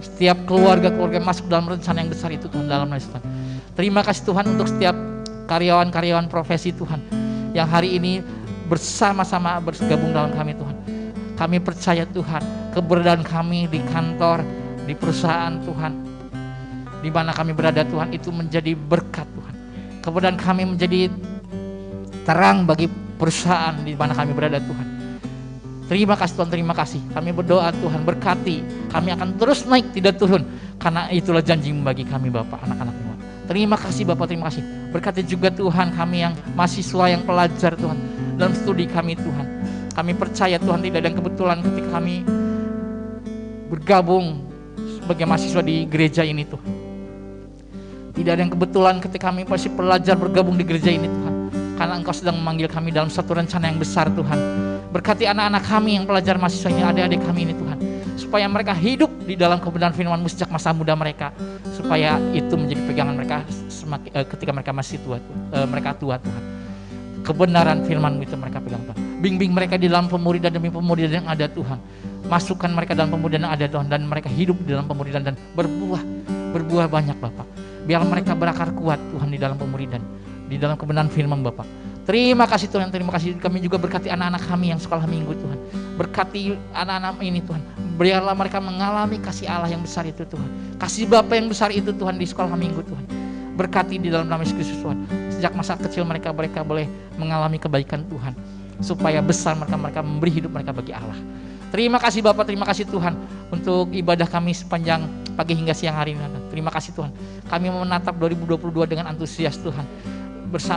Setiap keluarga-keluarga masuk dalam rencana yang besar itu Tuhan, dalam nama Yesus Tuhan. Terima kasih Tuhan untuk setiap karyawan-karyawan profesi Tuhan yang hari ini bersama-sama bergabung dalam kami Tuhan. Kami percaya Tuhan, keberadaan kami di kantor, di perusahaan Tuhan, di mana kami berada Tuhan, itu menjadi berkat Tuhan. Keberadaan kami menjadi terang bagi perusahaan di mana kami berada Tuhan. Terima kasih Tuhan, terima kasih. Kami berdoa Tuhan, berkati. Kami akan terus naik, tidak turun. Karena itulah janji-Mu bagi kami Bapak, anak-anak-Mu. Terima kasih Bapak, terima kasih. Berkati juga Tuhan kami yang mahasiswa, yang pelajar Tuhan, dalam studi kami Tuhan. Kami percaya Tuhan tidak ada yang kebetulan ketika kami bergabung sebagai mahasiswa di gereja ini Tuhan. Tidak ada yang kebetulan ketika kami masih pelajar bergabung di gereja ini Tuhan. Karena Engkau sedang memanggil kami dalam satu rencana yang besar Tuhan. Berkati anak-anak kami yang pelajar mahasiswa ini, adik-adik kami ini Tuhan. Supaya mereka hidup di dalam kebenaran firman-Mu sejak masa muda mereka. Supaya itu menjadi pegangan mereka ketika mereka masih tua, mereka tua Tuhan. Kebenaran firman-Mu itu mereka pegang Tuhan. Bimbing mereka di dalam pemuridan demi pemuridan yang ada Tuhan. Masukkan mereka dalam pemuridan yang ada Tuhan. Dan mereka hidup di dalam pemuridan dan berbuah banyak Bapak. Biar mereka berakar kuat Tuhan di dalam pemuridan, di dalam kebenaran firman Bapak. Terima kasih Tuhan, terima kasih. Kami juga berkati anak-anak kami yang sekolah minggu Tuhan. Berkati anak-anak ini Tuhan. Biarlah mereka mengalami kasih Allah yang besar itu Tuhan. Kasih Bapa yang besar itu Tuhan di sekolah minggu Tuhan. Berkati di dalam nama Yesus Kristus Tuhan. Sejak masa kecil mereka boleh mengalami kebaikan Tuhan. Supaya besar mereka memberi hidup mereka bagi Allah. Terima kasih Bapak, terima kasih Tuhan untuk ibadah kami sepanjang pagi hingga siang hari ini. Terima kasih Tuhan. Kami mau menatap 2022 dengan antusias Tuhan.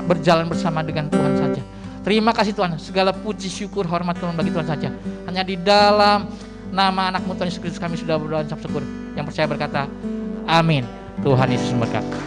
Berjalan bersama dengan Tuhan saja. Terima kasih Tuhan. Segala puji, syukur, hormat Tuhan bagi Tuhan saja. Hanya di dalam nama anak-Mu Tuhan Yesus Kristus kami sudah berdoa dan syukur. Yang percaya berkata, amin. Tuhan Yesus memberkati.